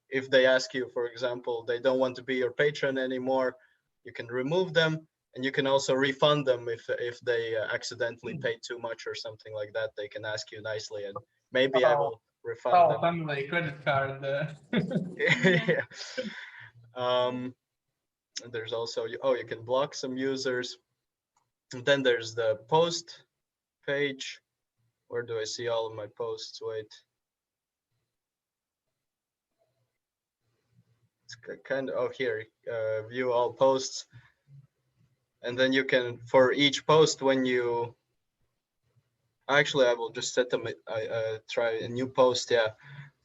if they ask you, for example, they don't want to be your patron anymore, you can remove them, and you can also refund them if they accidentally paid too much or something like that. They can ask you nicely, and maybe I will refund them. Family credit card. Yeah. There's also, you can block some users. And then there's the post page. Where do I see all of my posts? Wait. It's kind of, here, view all posts. And then you can, for each post, when you, actually, I will just set them, try a new post, yeah.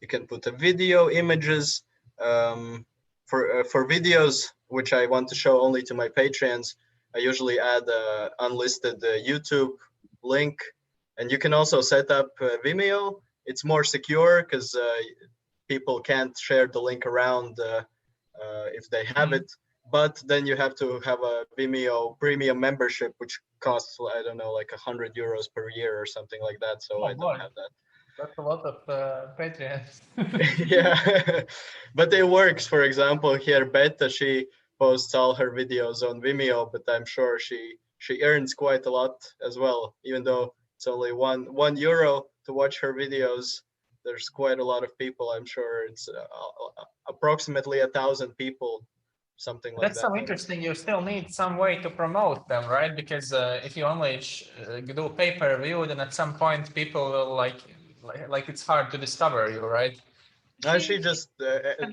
You can put a video, images, for videos, which I want to show only to my Patreons, I usually add a unlisted YouTube link, and you can also set up Vimeo. It's more secure because people can't share the link around if they have it, but then you have to have a Vimeo premium membership, which costs, I don't know, like €100 per year or something like that. So I don't have that. That's a lot of Patreons. Yeah, but it works. For example, here Beta, she posts all her videos on Vimeo, but I'm sure she earns quite a lot as well. Even though it's only €1 to watch her videos, there's quite a lot of people. I'm sure it's approximately 1,000 people, something like that. That's so interesting. You still need some way to promote them, right? Because if you only do pay-per-view, then at some point people will like it's hard to discover you, right? She just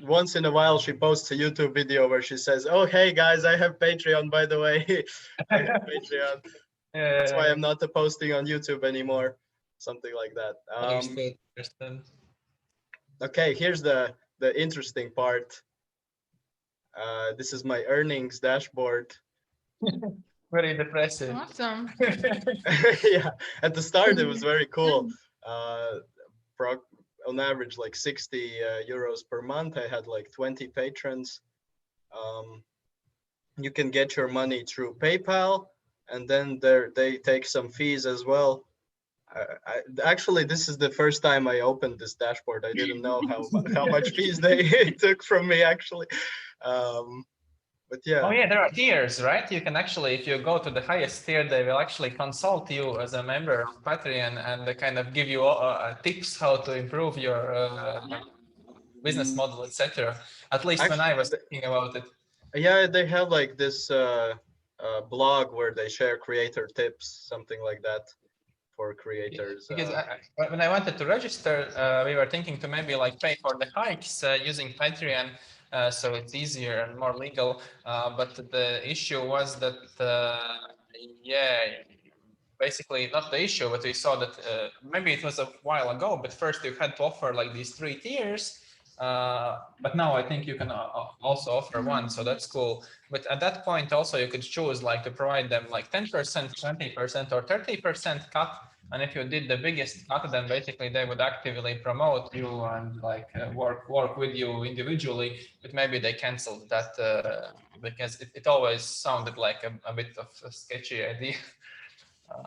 once in a while she posts a YouTube video where she says, "Oh, hey guys, I have Patreon, by the way." I have Patreon. That's why I'm not posting on YouTube anymore. Something like that. Understood. Okay, here's the interesting part. This is my earnings dashboard. Very depressive. Awesome. Yeah, at the start it was very cool. On average, like €60 per month. I had like 20 patrons. You can get your money through PayPal, and then they take some fees as well. Actually, this is the first time I opened this dashboard. I didn't know how much fees they took from me, actually. But yeah. Oh yeah, there are tiers, right? You can actually, if you go to the highest tier, they will actually consult you as a member of Patreon, and they kind of give you tips how to improve your business model, etc. At least when I was thinking about it. Yeah, they have like this blog where they share creator tips, something like that for creators. Because when I wanted to register, we were thinking to maybe like pay for the hikes using Patreon. So it's easier and more legal, but the issue was that, basically not the issue, but we saw that maybe it was a while ago, but first you had to offer like these 3 tiers, But now I think you can also offer one, so that's cool. But at that point also you could choose like to provide them like 10%, 20% or 30% cut. And if you did the biggest cut, then basically they would actively promote you and like work with you individually. But maybe they canceled that because it always sounded like a bit of a sketchy idea.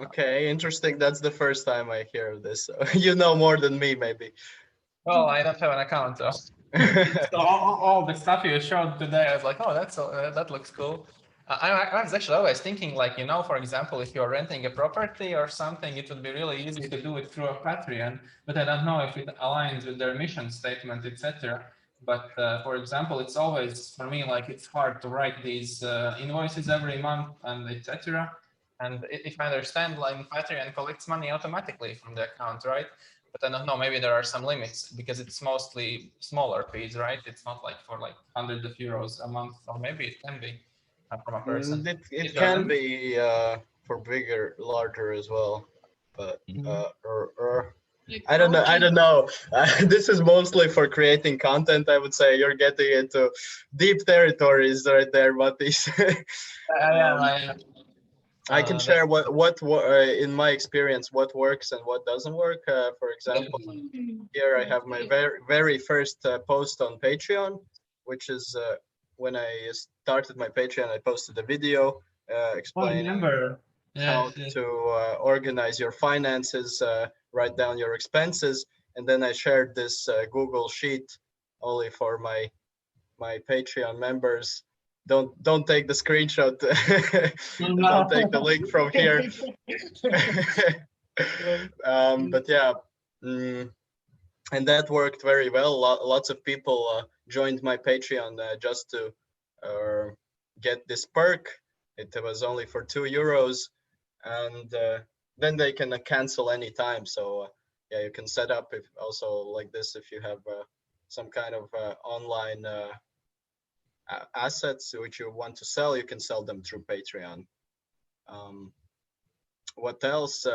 Okay, interesting. That's the first time I hear of this. So you know more than me, maybe. Well, I don't have an account, so, so all the stuff you showed today, I was like, oh, that looks cool. I was actually always thinking, like, you know, for example, if you're renting a property or something, it would be really easy to do it through a Patreon, but I don't know if it aligns with their mission statement, etc. But for example, it's always for me like it's hard to write these invoices every month and etc. And if I understand, like Patreon collects money automatically from the account, right? But I don't know, maybe there are some limits because it's mostly smaller fees, right? It's not like for like hundreds of euros a month, or maybe it can be from a person. It can be for bigger, larger as well, but I don't know. I don't know. This is mostly for creating content. I would say you're getting into deep territories right there, Matis. I can share what in my experience what works and what doesn't work. For example, here I have my very first post on Patreon, which is when I started my Patreon. I posted a video explaining how to organize your finances, write down your expenses, and then I shared this Google Sheet only for my Patreon members. Don't take the screenshot. Don't take the link from here. But yeah, and that worked very well. Lots of people joined my Patreon just to get this perk. It was only for €2, and then they can cancel anytime. So yeah, you can set up if also like this if you have some kind of online assets which you want to sell, you can sell them through Patreon. What else?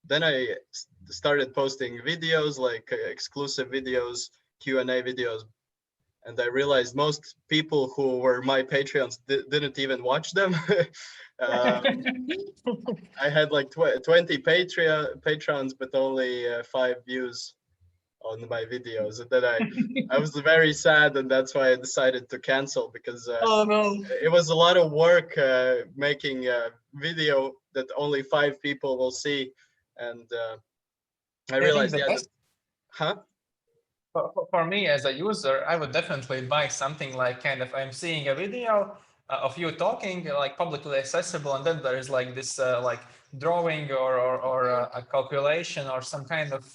Then I started posting videos, like exclusive videos, Q&A videos, and I realized most people who were my Patreons didn't even watch them. I had like 20 Patrons, but only 5 views on my videos, and then I was very sad, and that's why I decided to cancel, because it was a lot of work making a video that only 5 people will see, and I realized for me as a user, I would definitely buy something like kind of I'm seeing a video of you talking, like publicly accessible, and then there's like this like drawing or a calculation or some kind of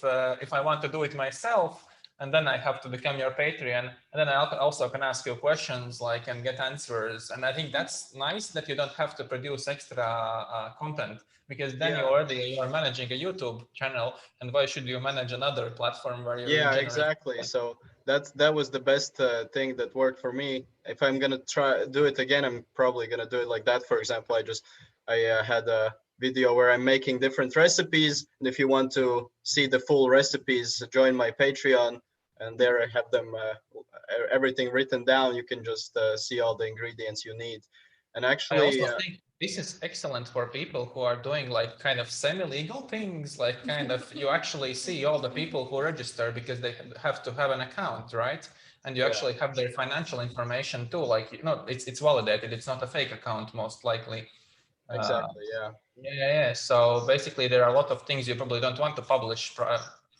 if I want to do it myself, and then I have to become your Patreon, and then I also can ask you questions like and get answers. And I think that's nice that you don't have to produce extra content, because then you are managing a YouTube channel, and why should you manage another platform where you exactly. So that was the best thing that worked for me. If I'm gonna do it again, I'm probably gonna do it like that. For example, I had a video where I'm making different recipes, and if you want to see the full recipes, join my Patreon, and there I have them everything written down. You can just see all the ingredients you need. And actually, I also think this is excellent for people who are doing like kind of semi-legal things, like kind of you actually see all the people who register because they have to have an account, right? And you actually have their financial information too, like, you know, it's validated. It's not a fake account, most likely. Exactly. Yeah. So basically, there are a lot of things you probably don't want to publish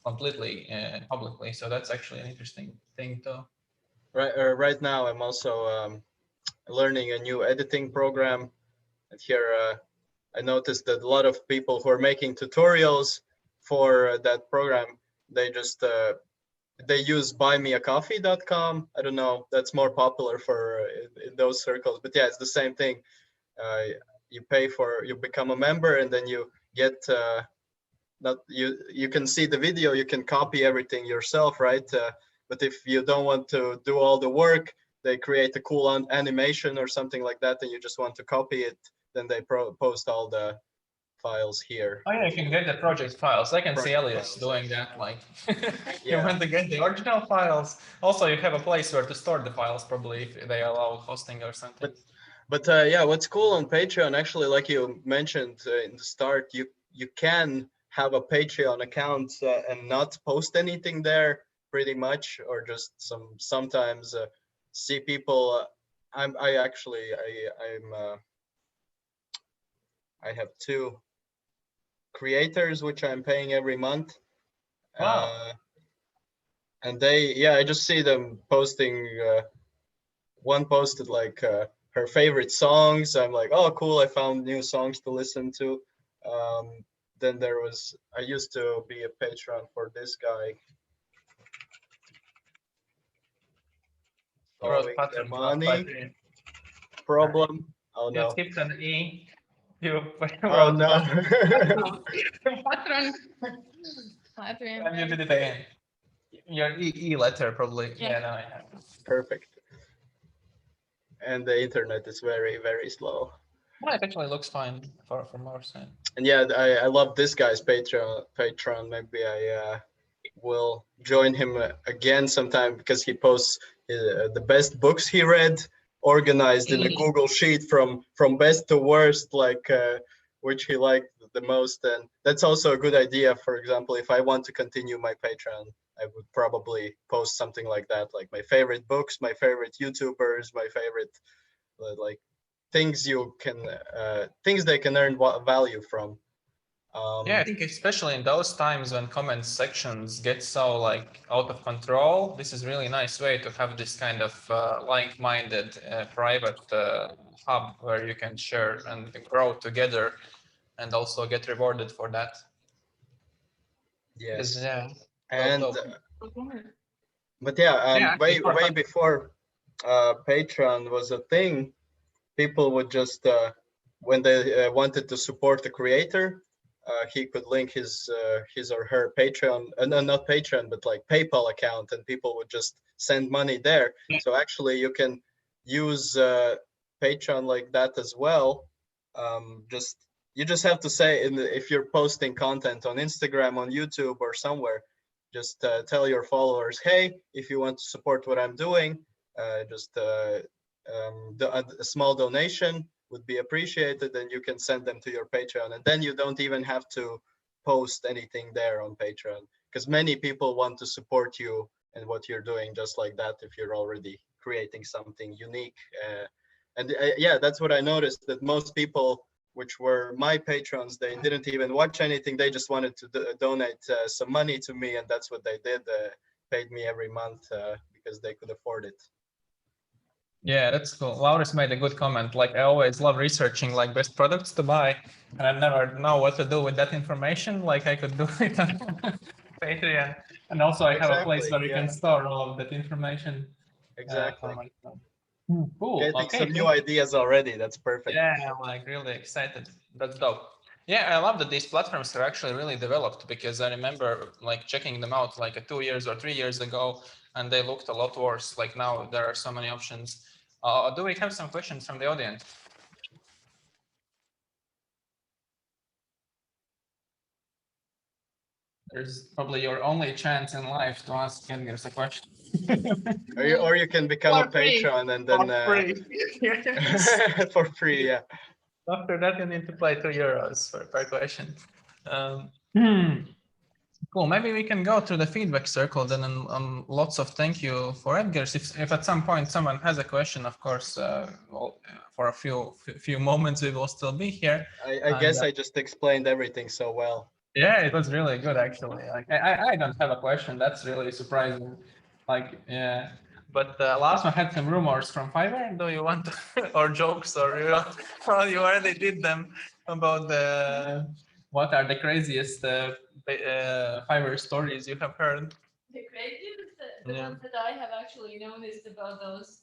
completely publicly. So that's actually an interesting thing too. Right now, I'm also learning a new editing program, and here I noticed that a lot of people who are making tutorials for that program, they just they use buymeacoffee.com. I don't know, that's more popular for in those circles, but yeah, it's the same thing. You become a member, and then you get you can see the video, you can copy everything yourself, right? But if you don't want to do all the work, they create a cool animation or something like that, and you just want to copy it, then they post all the files here. Oh yeah, you can get the project files. I can see Project Elias files. doing that. Like, you Yeah. want to get the original files. Also, you have a place where to store the files, probably if they allow hosting or something. But yeah, what's cool on Patreon, actually, like you mentioned in the start, you can have a Patreon account and not post anything there, pretty much, or just sometimes see people. I have 2 creators which I'm paying every month. Wow. And I just see them posting. One posted like her favorite songs. I'm like, oh, cool! I found new songs to listen to. Then I used to be a patron for this guy. Solving the money problem. Oh no! You skipped an E. You Oh no! Patron. And you did it again. Your E letter probably. Yeah, no, I have. Perfect. And the internet is very, very slow. Well, it actually looks fine from our side. And yeah, I love this guy's Patreon. Maybe I will join him again sometime, because he posts the best books he read, organized in a Google sheet from best to worst, like which he liked the most. And that's also a good idea. For example, if I want to continue my Patreon, I would probably post something like that, like my favorite books, my favorite YouTubers, my favorite like things they can earn value from. Yeah, I think especially in those times when comment sections get so like out of control, this is really nice way to have this kind of like-minded private hub where you can share and grow together, and also get rewarded for that. Yes. Yeah. And but yeah, way before Patreon was a thing, people would just when they wanted to support the creator, he could link his or her Patreon, no, not Patreon, but like PayPal account, and people would just send money there. So actually, you can use Patreon like that as well. You just have to say, if you're posting content on Instagram, on YouTube, or somewhere, just tell your followers, hey, if you want to support what I'm doing, just a small donation would be appreciated, and you can send them to your Patreon, and then you don't even have to post anything there on Patreon, because many people want to support you and what you're doing just like that if you're already creating something unique. Yeah, that's what I noticed, that most people which were my patrons, they didn't even watch anything, they just wanted to donate some money to me, and that's what they did, paid me every month because they could afford it. Yeah, that's cool. Laura's made a good comment. Like, I always love researching like best products to buy, and I never know what to do with that information. Like, I could do it on Patreon, and also I have a place where you can store all of that information. Exactly. Cool. Getting Okay. some new ideas already. That's perfect. Yeah, I'm like really excited. That's dope. Yeah, I love that these platforms are actually really developed, because I remember like checking them out like 2 years or 3 years ago, and they looked a lot worse. Like now there are so many options. Do we have some questions from the audience? There's probably your only chance in life to ask Edgar a question. Or you can become a patron and then for free. for free, yeah. After that, you need to pay €2 per question. Cool. Maybe we can go to the feedback circle then, and lots of thank you for Edgar. If at some point someone has a question, of course, for a few moments we will still be here. I guess I just explained everything so well. Yeah, it was really good actually. Like I don't have a question. That's really surprising. Like yeah, but Lāsma had some rumors from Fiverr. Do you want to, or jokes, or you already did them about the what are the craziest Fiverr stories you have heard? The craziest, the ones that I have actually noticed about those.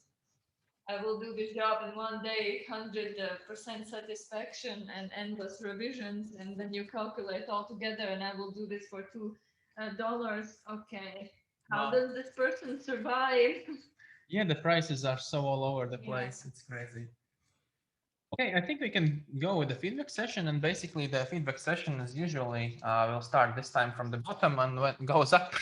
I will do this job in 1 day, 100% satisfaction and endless revisions, and then you calculate all together, and I will do this for $2. Okay, how does this person survive? Yeah, the prices are so all over the place. Yeah. It's crazy. Okay, I think we can go with the feedback session, and basically the feedback session is usually we'll start this time from the bottom and when it goes up.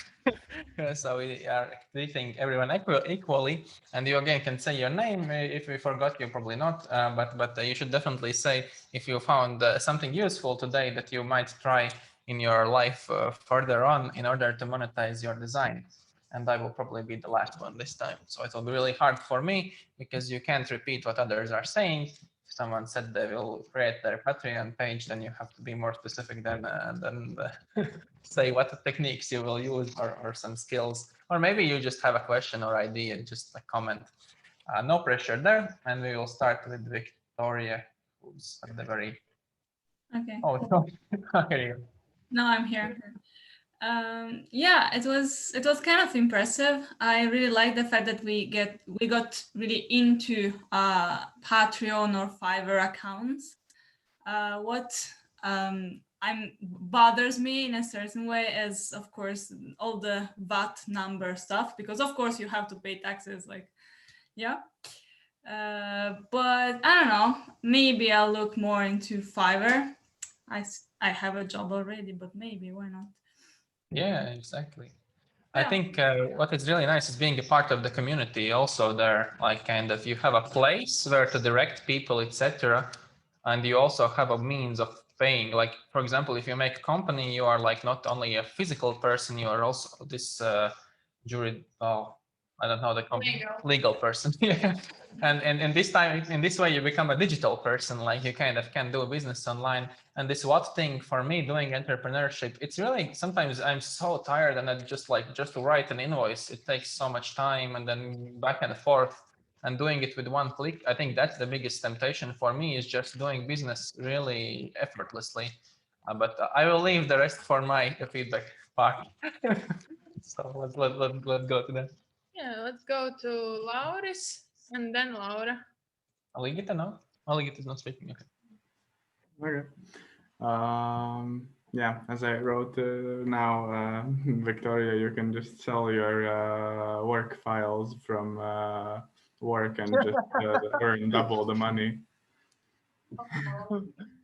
So we are treating everyone equally, and you again can say your name. If we forgot, you probably not, but you should definitely say if you found something useful today that you might try in your life further on in order to monetize your design. And I will probably be the last one this time. So it will be really hard for me because you can't repeat what others are saying. If someone said they will create their Patreon page, then you have to be more specific than say what techniques you will use or some skills. Or maybe you just have a question or idea and just a comment. No pressure there. And we will start with Victoria, who's at the very... Okay. Oh, no. Here you go. No, I'm here. Yeah, it was kind of impressive. I really like the fact that we got really into Patreon or Fiverr accounts. What bothers me in a certain way is, of course, all the VAT number stuff, because of course you have to pay taxes, like, yeah. But I don't know, maybe I'll look more into Fiverr. I have a job already, but maybe, why not? Yeah, exactly. Yeah. I think what is really nice is being a part of the community also there, like kind of you have a place where to direct people, etc. And you also have a means of paying. Like, for example, if you make a company, you are like not only a physical person, you are also this I don't know the company, legal person. Yeah. And this time, in this way, you become a digital person, like you kind of can do business online. And this what thing for me doing entrepreneurship, it's really, sometimes I'm so tired and I just to write an invoice, it takes so much time and then back and forth, and doing it with one click. I think that's the biggest temptation for me, is just doing business really effortlessly. But I will leave the rest for my feedback part. So let's go to that. Yeah, let's go to Lauris and then Laura. Aligita, no? Aligita is not speaking. Okay. Okay. Yeah, as I wrote now, Victoria, you can just sell your work files from work and just earn double the money.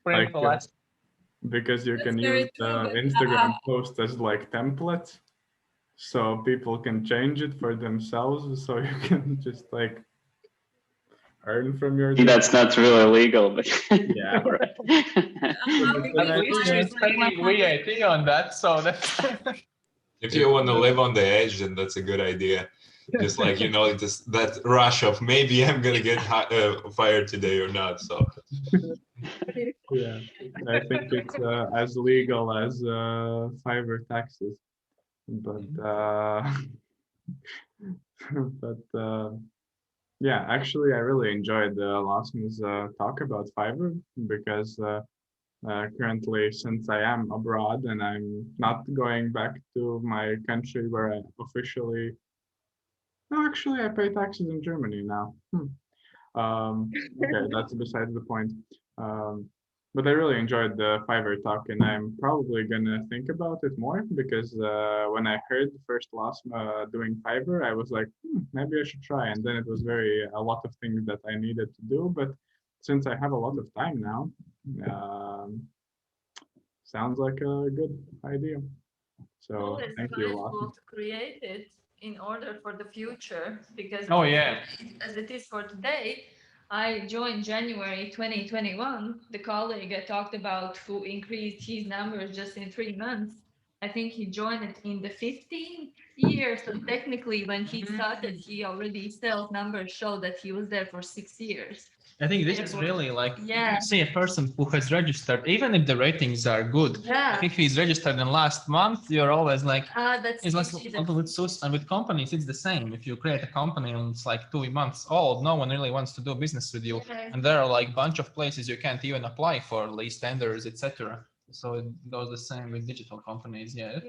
Like, because you can use the Instagram post as like templates, so people can change it for themselves, so you can just like earn from your... That's not really legal, but yeah. At least she's paying VAT on that, so that's... If you want to live on the edge, then that's a good idea. Just like, you know, just that rush of maybe I'm gonna get fired today or not. So yeah, I think it's as legal as Fiverr taxes, but yeah, actually, I really enjoyed Lāsma's talk about Fiverr, because currently, since I am abroad and I'm not going back to my country where I officially... No, actually, I pay taxes in Germany now. Okay, that's besides the point. But I really enjoyed the Fiverr talk, and I'm probably gonna think about it more, because when I heard first Lāsma doing Fiverr, I was like, maybe I should try. And then it was a lot of things that I needed to do. But since I have a lot of time now, sounds like a good idea. So thank you, Lāsma. To create it in order for the future, because as it is for today, I joined January 2021. The colleague I talked about who increased his numbers just in 3 months, I think he joined it in the 15th year. So technically when he started, he already sales numbers show that he was there for 6 years. I think this is really like, see a person who has registered, even if the ratings are good, if he's registered in last month, you're always like, it's like a little bit sus. And with companies, it's the same. If you create a company and it's like 2 months old, no one really wants to do business with you. And there are like a bunch of places you can't even apply for lease tenders, etc. So it goes the same with digital companies. Yeah.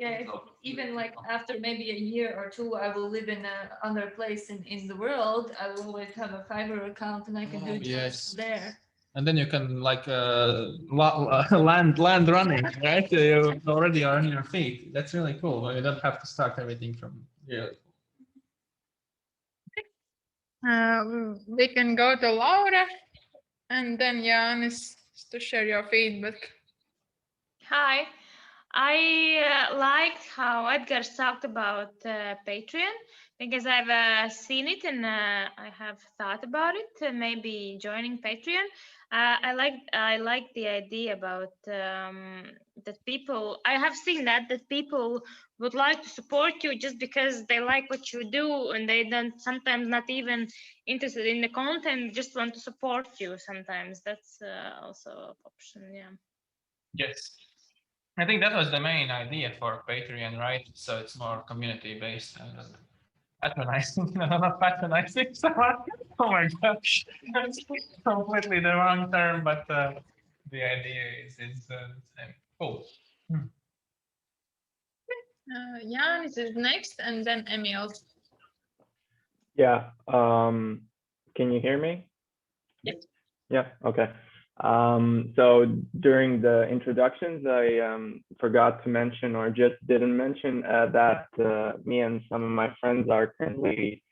Even like after maybe a year or two, I will live in another place in the world. I will always have a Fiverr account and I can do jobs there. And then you can like land running, right? You already are on your feet. That's really cool. You don't have to start everything from here. We can go to Laura. And then Jānis to share your feedback. Hi. I liked how Edgar talked about Patreon because I've seen it and I have thought about it, maybe joining Patreon. I like the idea about that people. I have seen that people would like to support you just because they like what you do and they don't sometimes not even interested in the content, just want to support you. Sometimes that's also an option. Yeah. Yes. I think that was the main idea for Patreon, right? So it's more community based and patronizing. No, not patronizing. Someone. Oh my gosh, that's completely the wrong term, but the idea is the same. Cool. Jānis is next, and then Emil. Yeah. Can you hear me? Yes. Yeah. Okay. So during the introductions, I forgot to mention or just didn't mention that me and some of my friends are currently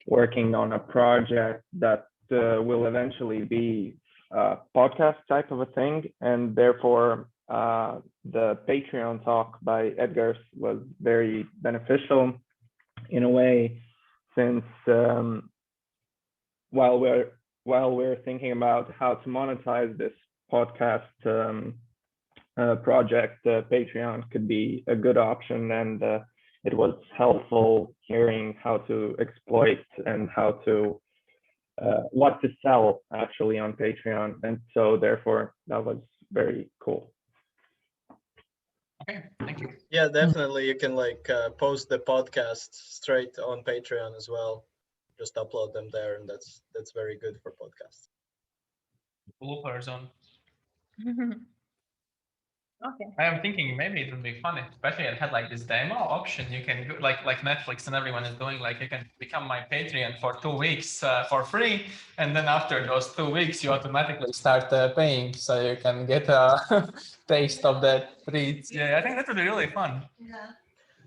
working on a project that will eventually be a podcast type of a thing. And therefore, the Patreon talk by Edgar was very beneficial in a way, since while we're thinking about how to monetize this podcast project, Patreon could be a good option, and it was helpful hearing how to exploit and how to what to sell actually on Patreon, and so therefore that was very cool. Okay, thank you. Yeah, definitely. You can like post the podcast straight on Patreon as well. Just upload them there, and that's very good for podcasts. Bloopers on. Okay. I am thinking maybe it would be fun, especially it had like this demo option. You can go, like Netflix and everyone is doing, like you can become my Patreon for 2 weeks for free, and then after those 2 weeks you automatically start paying, so you can get a taste of that treats. Yeah, I think that would be really fun. Yeah.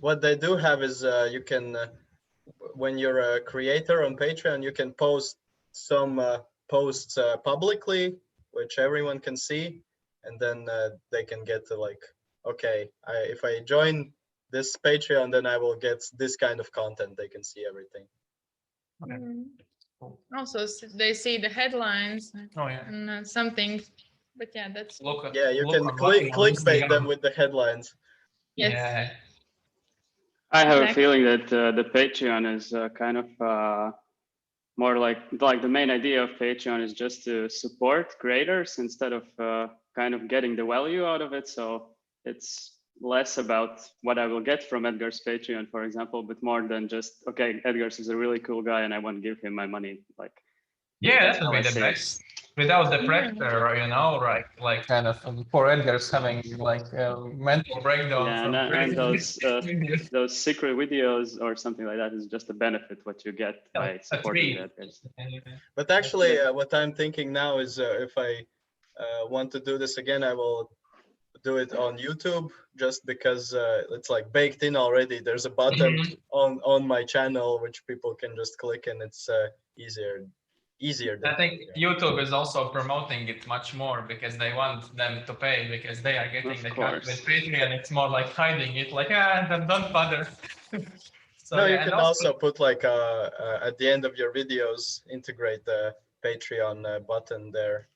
What they do have is you can, when you're a creator on Patreon, you can post some posts publicly, which everyone can see, and then they can get to like, okay, if I join this Patreon, then I will get this kind of content. They can see everything. Okay. Also, they see the headlines Oh yeah. and something, but yeah, that's Yeah, you can clickbait them with the headlines. Yes. Yeah. I have a Exactly. feeling that the Patreon is kind of more like the main idea of Patreon is just to support creators instead of kind of getting the value out of it. So it's less about what I will get from Edgar's Patreon, for example, but more than just, okay, Edgar's is a really cool guy and I want to give him my money. Like, Yeah, that's that would how be I the see it. best. Without the pressure, you know, like kind of poor Edgar's having like a mental breakdown. Yeah, from and creating those secret videos or something like that is just a benefit what you get by supporting that. But actually, what I'm thinking now is if I want to do this again, I will do it on YouTube, just because it's like baked in already. There's a button on my channel which people can just click, and it's easier than I think YouTube is also promoting it much more because they want them to pay, because they are getting the cut. With Patreon, it's more like hiding it, like don't bother. So, no, yeah, you and can also put like at the end of your videos, integrate the Patreon button there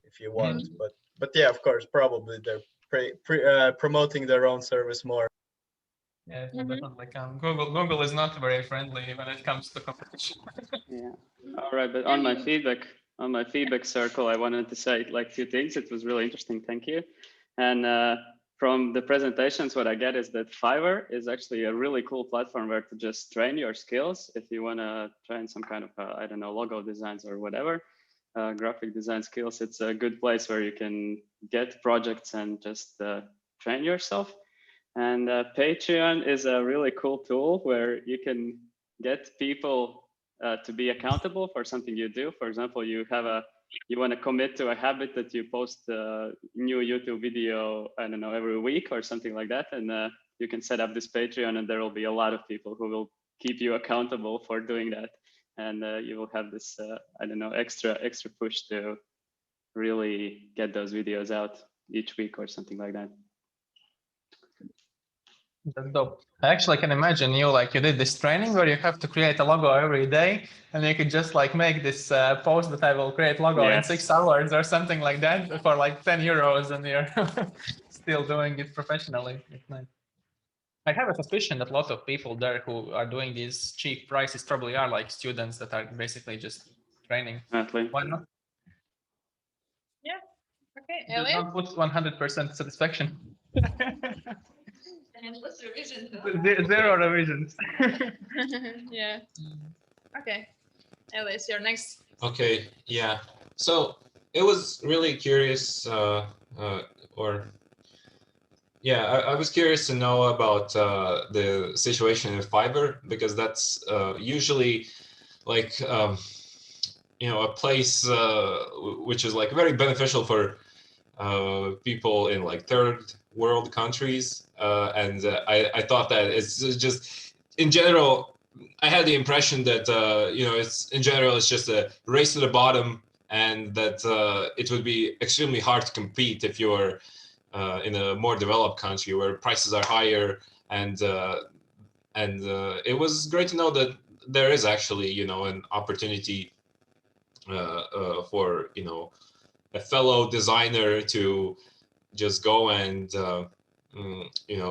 if you want. But yeah, of course, probably they're promoting their own service more. Yeah, it will definitely come. Google is not very friendly when it comes to competition. Yeah. All right, but on my feedback circle, I wanted to say like 2 things. It was really interesting. Thank you. And from the presentations, what I get is that Fiverr is actually a really cool platform where to just train your skills. If you want to train some kind of, I don't know, logo designs or whatever, graphic design skills, it's a good place where you can get projects and just train yourself. And Patreon is a really cool tool where you can get people to be accountable for something you do. For example, you want to commit to a habit that you post a new YouTube video, I don't know, every week or something like that. And you can set up this Patreon and there will be a lot of people who will keep you accountable for doing that. And you will have this, I don't know, extra push to really get those videos out each week or something like that. That's dope. I actually can imagine you you did this training where you have to create a logo every day, and you could just make this post that I will create logo in 6 hours or something like that for like 10 euros, and you're still doing it professionally. It's nice. I have a suspicion that a lot of people there who are doing these cheap prices probably are like students that are basically just training. Why not? Yeah. Okay, Do Elliot. not put 100% satisfaction. Endless revision. Zero revisions. Yeah. Okay. Elliot, you're next. Okay, yeah. So it was really curious, I was curious to know about the situation in Fiverr, because that's usually like a place which is like very beneficial for people in like third world countries, and I thought that it's just in general. I had the impression that it's just a race to the bottom, and that it would be extremely hard to compete if you're in a more developed country where prices are higher, and it was great to know that there is actually an opportunity for a fellow designer to just go and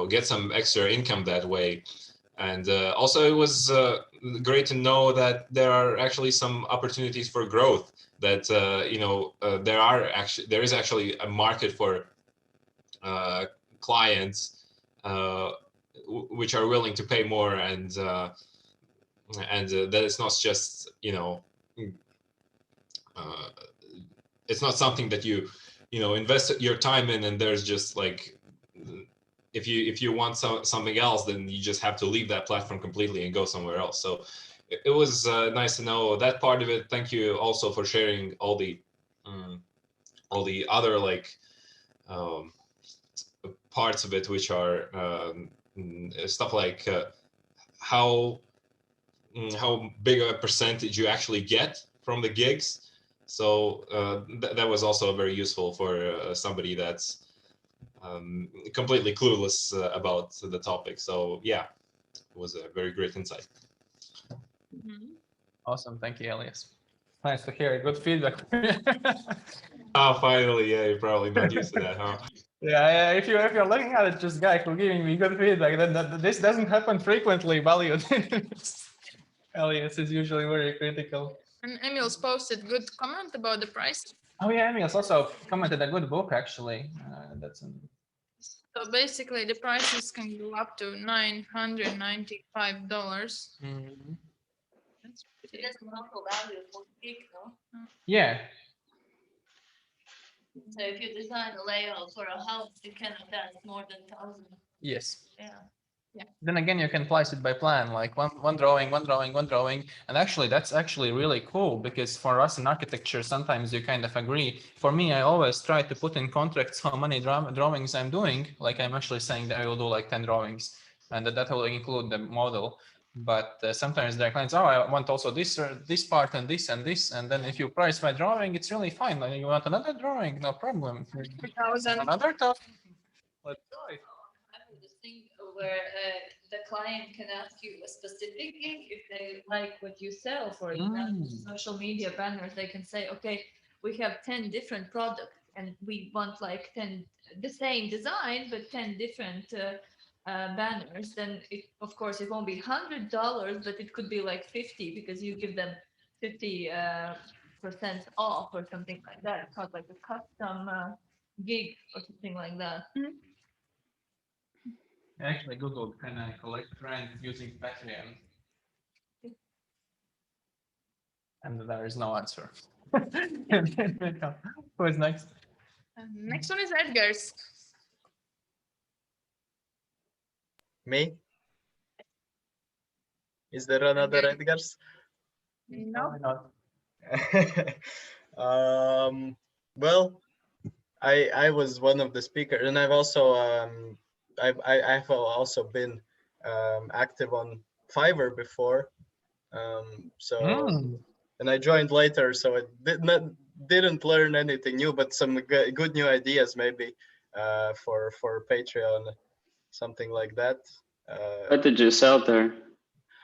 get some extra income that way. And also it was great to know that there are actually some opportunities for growth, that there is actually a market for clients which are willing to pay more, and that it's not just it's not something that you invest your time in, and there's just like, if you want something else, then you just have to leave that platform completely and go somewhere else. So it was nice to know that part of it. Thank you also for sharing all the other parts of it, which are stuff like how big a percentage you actually get from the gigs. So that was also very useful for somebody that's completely clueless about the topic. So yeah, it was a very great insight. Awesome, thank you, Elias. Nice to hear good feedback. Oh, finally, yeah, you're probably not used to that, huh? Yeah, if you're looking at it, just guy who giving me good feedback, then this doesn't happen frequently, Valued. Elias is usually very critical. And Emil's posted good comment about the price. Oh yeah, Emil's also commented a good book actually. So basically, the prices can go up to $995. That's pretty. That's local value for gig, no? Yeah. So if you design a layout for a house, you cannot add more than 1,000. Yes. Yeah. Yeah. Then again, you can place it by plan, like one drawing, and actually that's actually really cool, because for us in architecture, sometimes you kind of agree. For me, I always try to put in contracts how many drawings I'm doing. Like I'm actually saying that I will do like 10 drawings, and that will include the model. But sometimes there are clients, I want also this part and this, and then if you price my drawing, it's really fine. Like, you want another drawing, no problem. 2,000. Another stuff. Let's do it. This thing where the client can ask you a specific gig if they like what you sell. For example, social media banners, they can say, okay, we have 10 different products and we want like 10 the same design but 10 different banners. Then of course it won't be $100, but it could be like 50, because you give them 50% off or something like that. It's called like a custom gig or something like that. I actually Googled, can I collect rent using Patreon? And there is no answer. Who is next? Next one is Edgar's. Me? Is there another Edgar's? No. Well, I was one of the speakers, and I've also I've also been active on Fiverr before, and I joined later, so it didn't learn anything new, but some good new ideas maybe for Patreon, something like that. What did you sell there?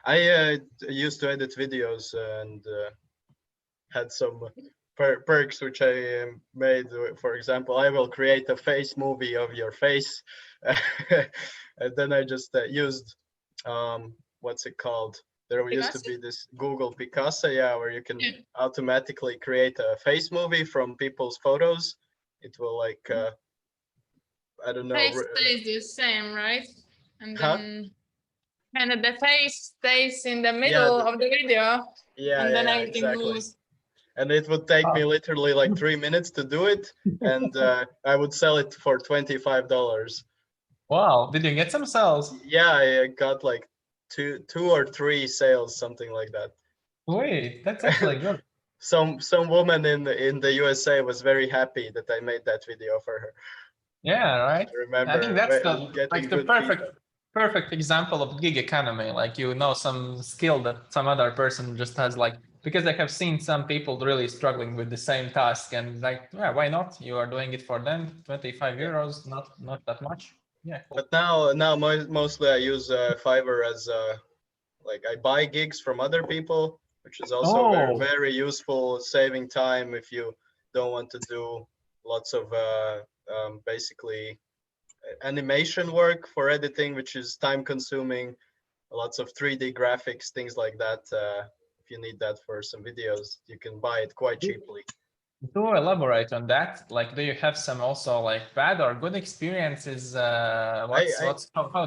I used to edit videos and had some perks which I made. For example, I will create a face movie of your face, and then I just used what's it called? There used to be this Google Picasso, yeah, where you can automatically create a face movie from people's photos. It will like I don't know. Face stays the same, right? And then kind of the face stays in the middle of the video. Yeah, and then yeah, everything exactly. moves. And it would take me literally like 3 minutes to do it, and I would sell it for $25. Wow! Did you get some sales? Yeah, I got like two or three sales, something like that. Wait, that's actually good. Some woman in the USA was very happy that I made that video for her. Yeah, right. I remember. I think that's the perfect example of gig economy. Like, you know, some skill that some other person just has, like, because I have seen some people really struggling with the same task, and like, yeah, why not? You are doing it for them, 25 euros, not that much. Yeah. Cool. But now mostly I use Fiverr as like I buy gigs from other people, which is also very useful, saving time if you don't want to do lots of basically animation work for editing, which is time consuming, lots of 3D graphics, things like that. If you need that for some videos, you can buy it quite cheaply. To elaborate on that, like, do you have some also like bad or good experiences? How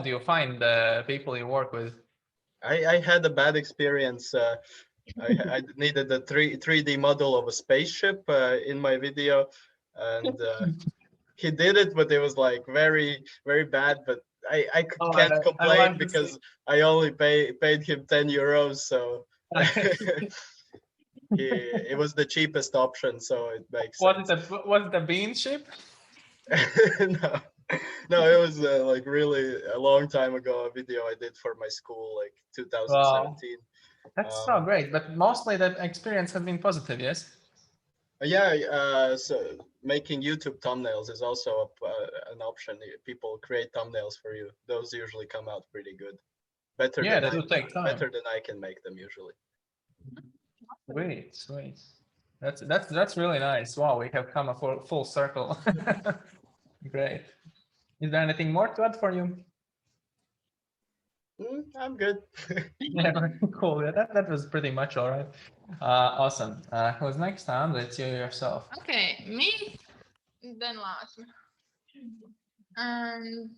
do you find the people you work with? I had a bad experience. I needed a 3D model of a spaceship in my video, and he did it, but it was like very, very bad. But I can't complain because I only paid him 10 euros, so it was the cheapest option, so it makes sense. Was it a bean ship? No, it was like really a long time ago, a video I did for my school, like 2017. Wow. That's so great, but mostly that experience has been positive, yes? Yeah, so making YouTube thumbnails is also an option. People create thumbnails for you. Those usually come out pretty good. Better than I can make them usually. Sweet. That's really nice. Wow, we have come a full circle. Great. Is there anything more to add for you? I'm good. Yeah, cool. Yeah, that was pretty much all right. Awesome. Who's next? Let's you yourself. Okay, me, then Lāsma. And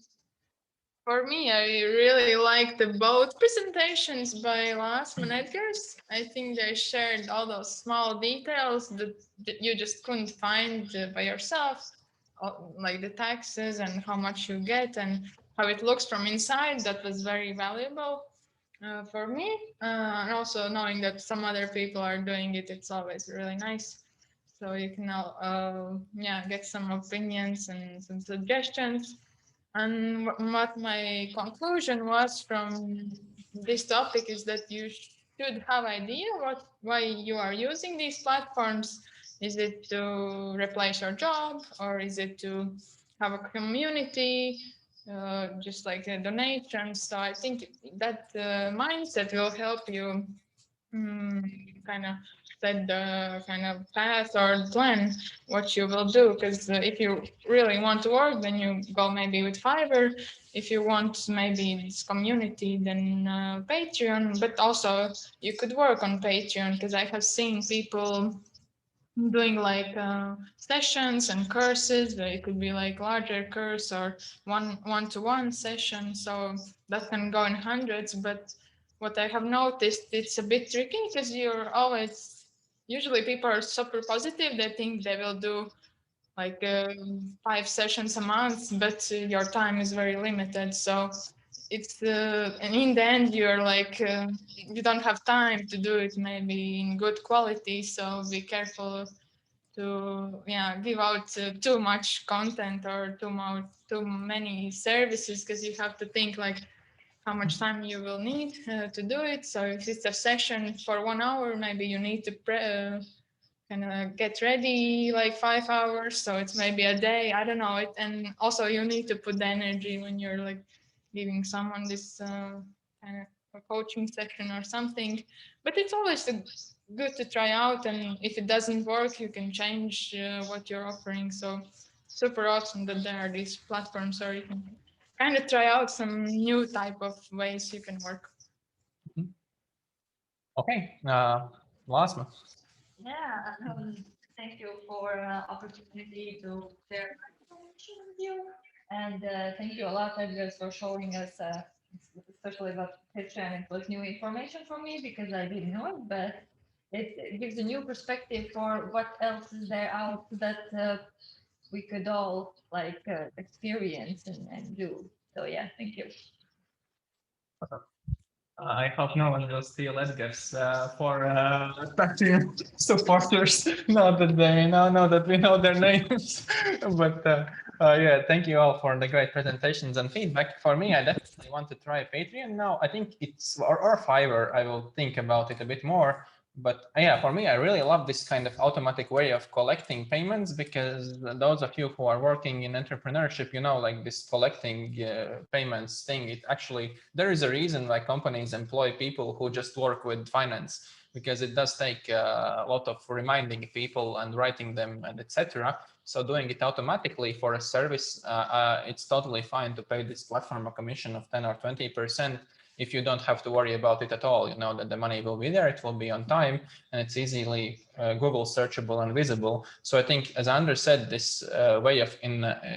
for me, I really liked both presentations by Lāsma and Edgar's. I think they shared all those small details that you just couldn't find by yourself, like the taxes and how much you get and how it looks from inside. That was very valuable for me. And also knowing that some other people are doing it, it's always really nice. So you can get some opinions and some suggestions. And what my conclusion was from this topic is that you should have idea why you are using these platforms. Is it to replace your job, or is it to have a community, just like a donation? So I think that mindset will help you kind of set the kind of path or plan what you will do, because if you really want to work, then you go maybe with Fiverr. If you want maybe this community, then Patreon. But also you could work on Patreon, because I have seen people doing like sessions and courses. It could be like larger course or one-to-one session, so that can go in hundreds. But what I have noticed, it's a bit tricky, because usually people are super positive. They think they will do like 5 sessions a month, but your time is very limited. So it's and in the end you're like you don't have time to do it maybe in good quality. So be careful to give out too much content or too many services, because you have to think like how much time you will need to do it. So if it's a session for 1 hour, maybe you need to kind of get ready like 5 hours, so it's maybe a day, I don't know it. And also you need to put the energy when you're like giving someone this kind of a coaching session or something. But it's always good to try out, and if it doesn't work you can change what you're offering. So super awesome that there are these platforms where you can kind of try out some new type of ways you can work. Okay, Lāsma. Yeah, thank you for opportunity to share my information with you, and thank you a lot, Edgar, for showing us, especially about Patreon. It was new information for me because I didn't know it, but it gives a new perspective for what else is there out that we could all like experience and do. So yeah, thank you. I hope no one will steal Edgar's for Patreon supporters. Not that they know that we know their names, but yeah, thank you all for the great presentations and feedback. For me, I definitely want to try Patreon now. I think it's or Fiverr. I will think about it a bit more. But yeah, for me, I really love this kind of automatic way of collecting payments, because those of you who are working in entrepreneurship, you know, like this collecting payments thing, it actually, there is a reason why companies employ people who just work with finance, because it does take a lot of reminding people and writing them and etc. So doing it automatically for a service, it's totally fine to pay this platform a commission of 10 or 20%. If you don't have to worry about it at all, you know that the money will be there, it will be on time, and it's easily Google searchable and visible. So I think, as Anders said, this way of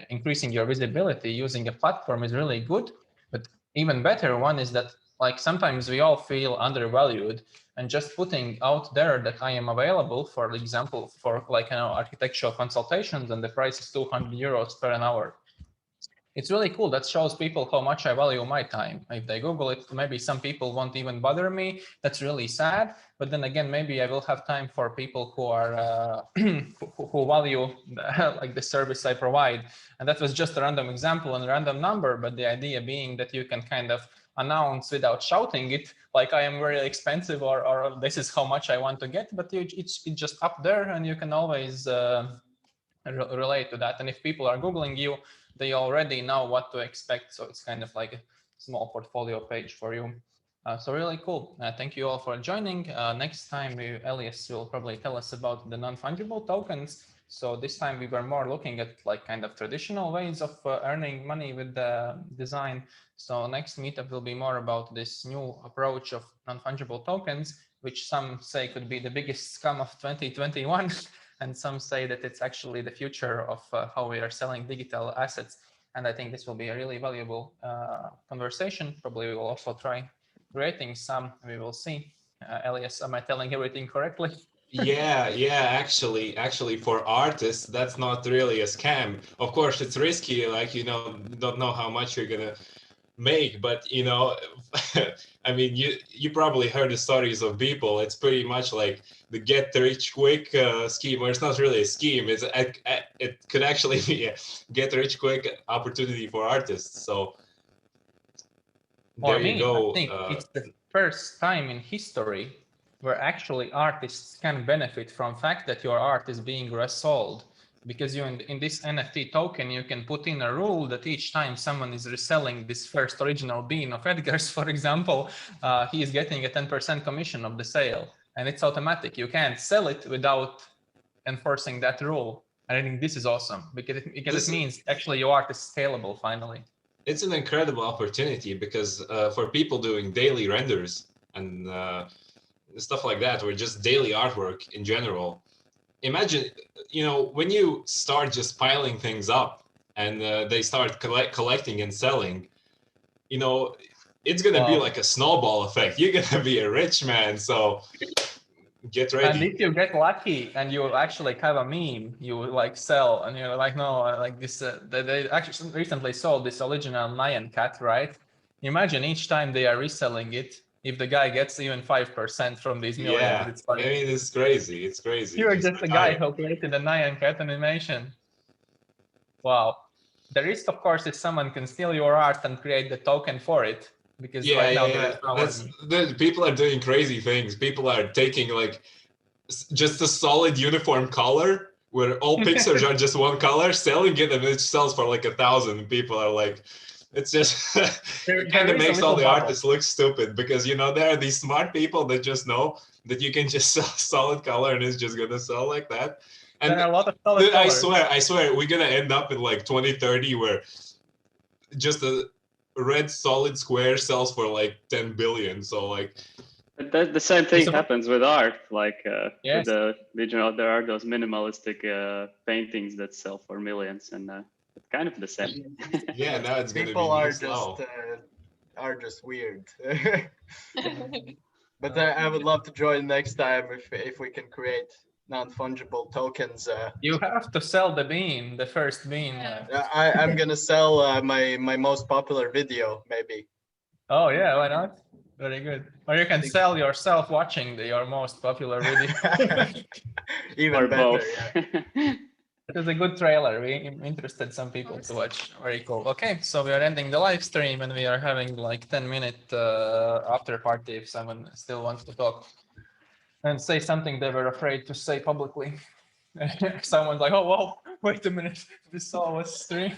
increasing your visibility using a platform is really good. But even better one is that, like, sometimes we all feel undervalued, and just putting out there that I am available, for example, for like, you know, architectural consultations, and the price is 200 euros per an hour. It's really cool. That shows people how much I value my time. If they Google it, maybe some people won't even bother me. That's really sad. But then again, maybe I will have time for people who are who value like the service I provide. And that was just a random example and a random number. But the idea being that you can kind of announce without shouting it, like I am very expensive, or this is how much I want to get. But it's just up there, and you can always relate to that. And if people are Googling you, they already know what to expect. So it's kind of like a small portfolio page for you. So really cool. Thank you all for joining. Next time, Elias will probably tell us about the non-fungible tokens. So this time we were more looking at like kind of traditional ways of earning money with the design. So next meetup will be more about this new approach of non-fungible tokens, which some say could be the biggest scam of 2021. And some say that it's actually the future of how we are selling digital assets. And I think this will be a really valuable conversation. Probably we will also try creating some, we will see. Elias, am I telling everything correctly? Yeah, actually for artists, that's not really a scam. Of course, it's risky, like, you know, don't know how much you're gonna make, but you know, I mean, you probably heard the stories of people. It's pretty much like the get rich quick scheme, or it's not really a scheme. It could actually be a get rich quick opportunity for artists. So there you go. I think it's the first time in history where actually artists can benefit from the fact that your art is being resold. Because you in this NFT token, you can put in a rule that each time someone is reselling this first original bean of Edgar's, for example, he is getting a 10% commission of the sale. And it's automatic. You can't sell it without enforcing that rule. And I think this is awesome because it means actually your art is scalable finally. It's an incredible opportunity because for people doing daily renders and stuff like that, or just daily artwork in general, imagine, you know, when you start just piling things up and they start collecting and selling, you know, it's going to be like a snowball effect. You're going to be a rich man. So get ready. And if you get lucky and you actually have a meme, you like sell and you're like, no, like this, they actually recently sold this original Knaķe, right? Imagine each time they are reselling it, if the guy gets even 5% from these millions. Yeah, it's like, I mean, it's crazy. It's crazy. You're just a guy who created a Knaķe animation. Wow. The risk, of course, is someone can steal your art and create the token for it. Because right now people are doing crazy things. People are taking like just a solid uniform color where all pixels are just one color, selling it, and it sells for like 1,000. People are like, it's just it kind of makes all the artists look stupid, because you know there are these smart people that just know that you can just sell solid color and it's just gonna sell like that. And there are a lot of solid dude, colors. I swear, we're gonna end up in like 2030 where just a red solid square sells for like 10 billion. So like, but the same thing happens with art. Like Yes. with the regional, there are those minimalistic paintings that sell for millions, and it's kind of the same. yeah, now it's gonna People be are next level. just weird. But I would love to join next time if we can create non-fungible tokens. You have to sell the bean, the first bean. I'm gonna sell my most popular video, maybe. Oh yeah, why not? Very good. Or you can sell yourself watching your most popular video. Even Or better. both. Yeah. It is a good trailer. We interested some people to watch. Very cool. Okay, so we are ending the live stream and we are having like 10-minute after party if someone still wants to talk and say something they were afraid to say publicly. Someone's like, oh, whoa, wait a minite, this all was stream.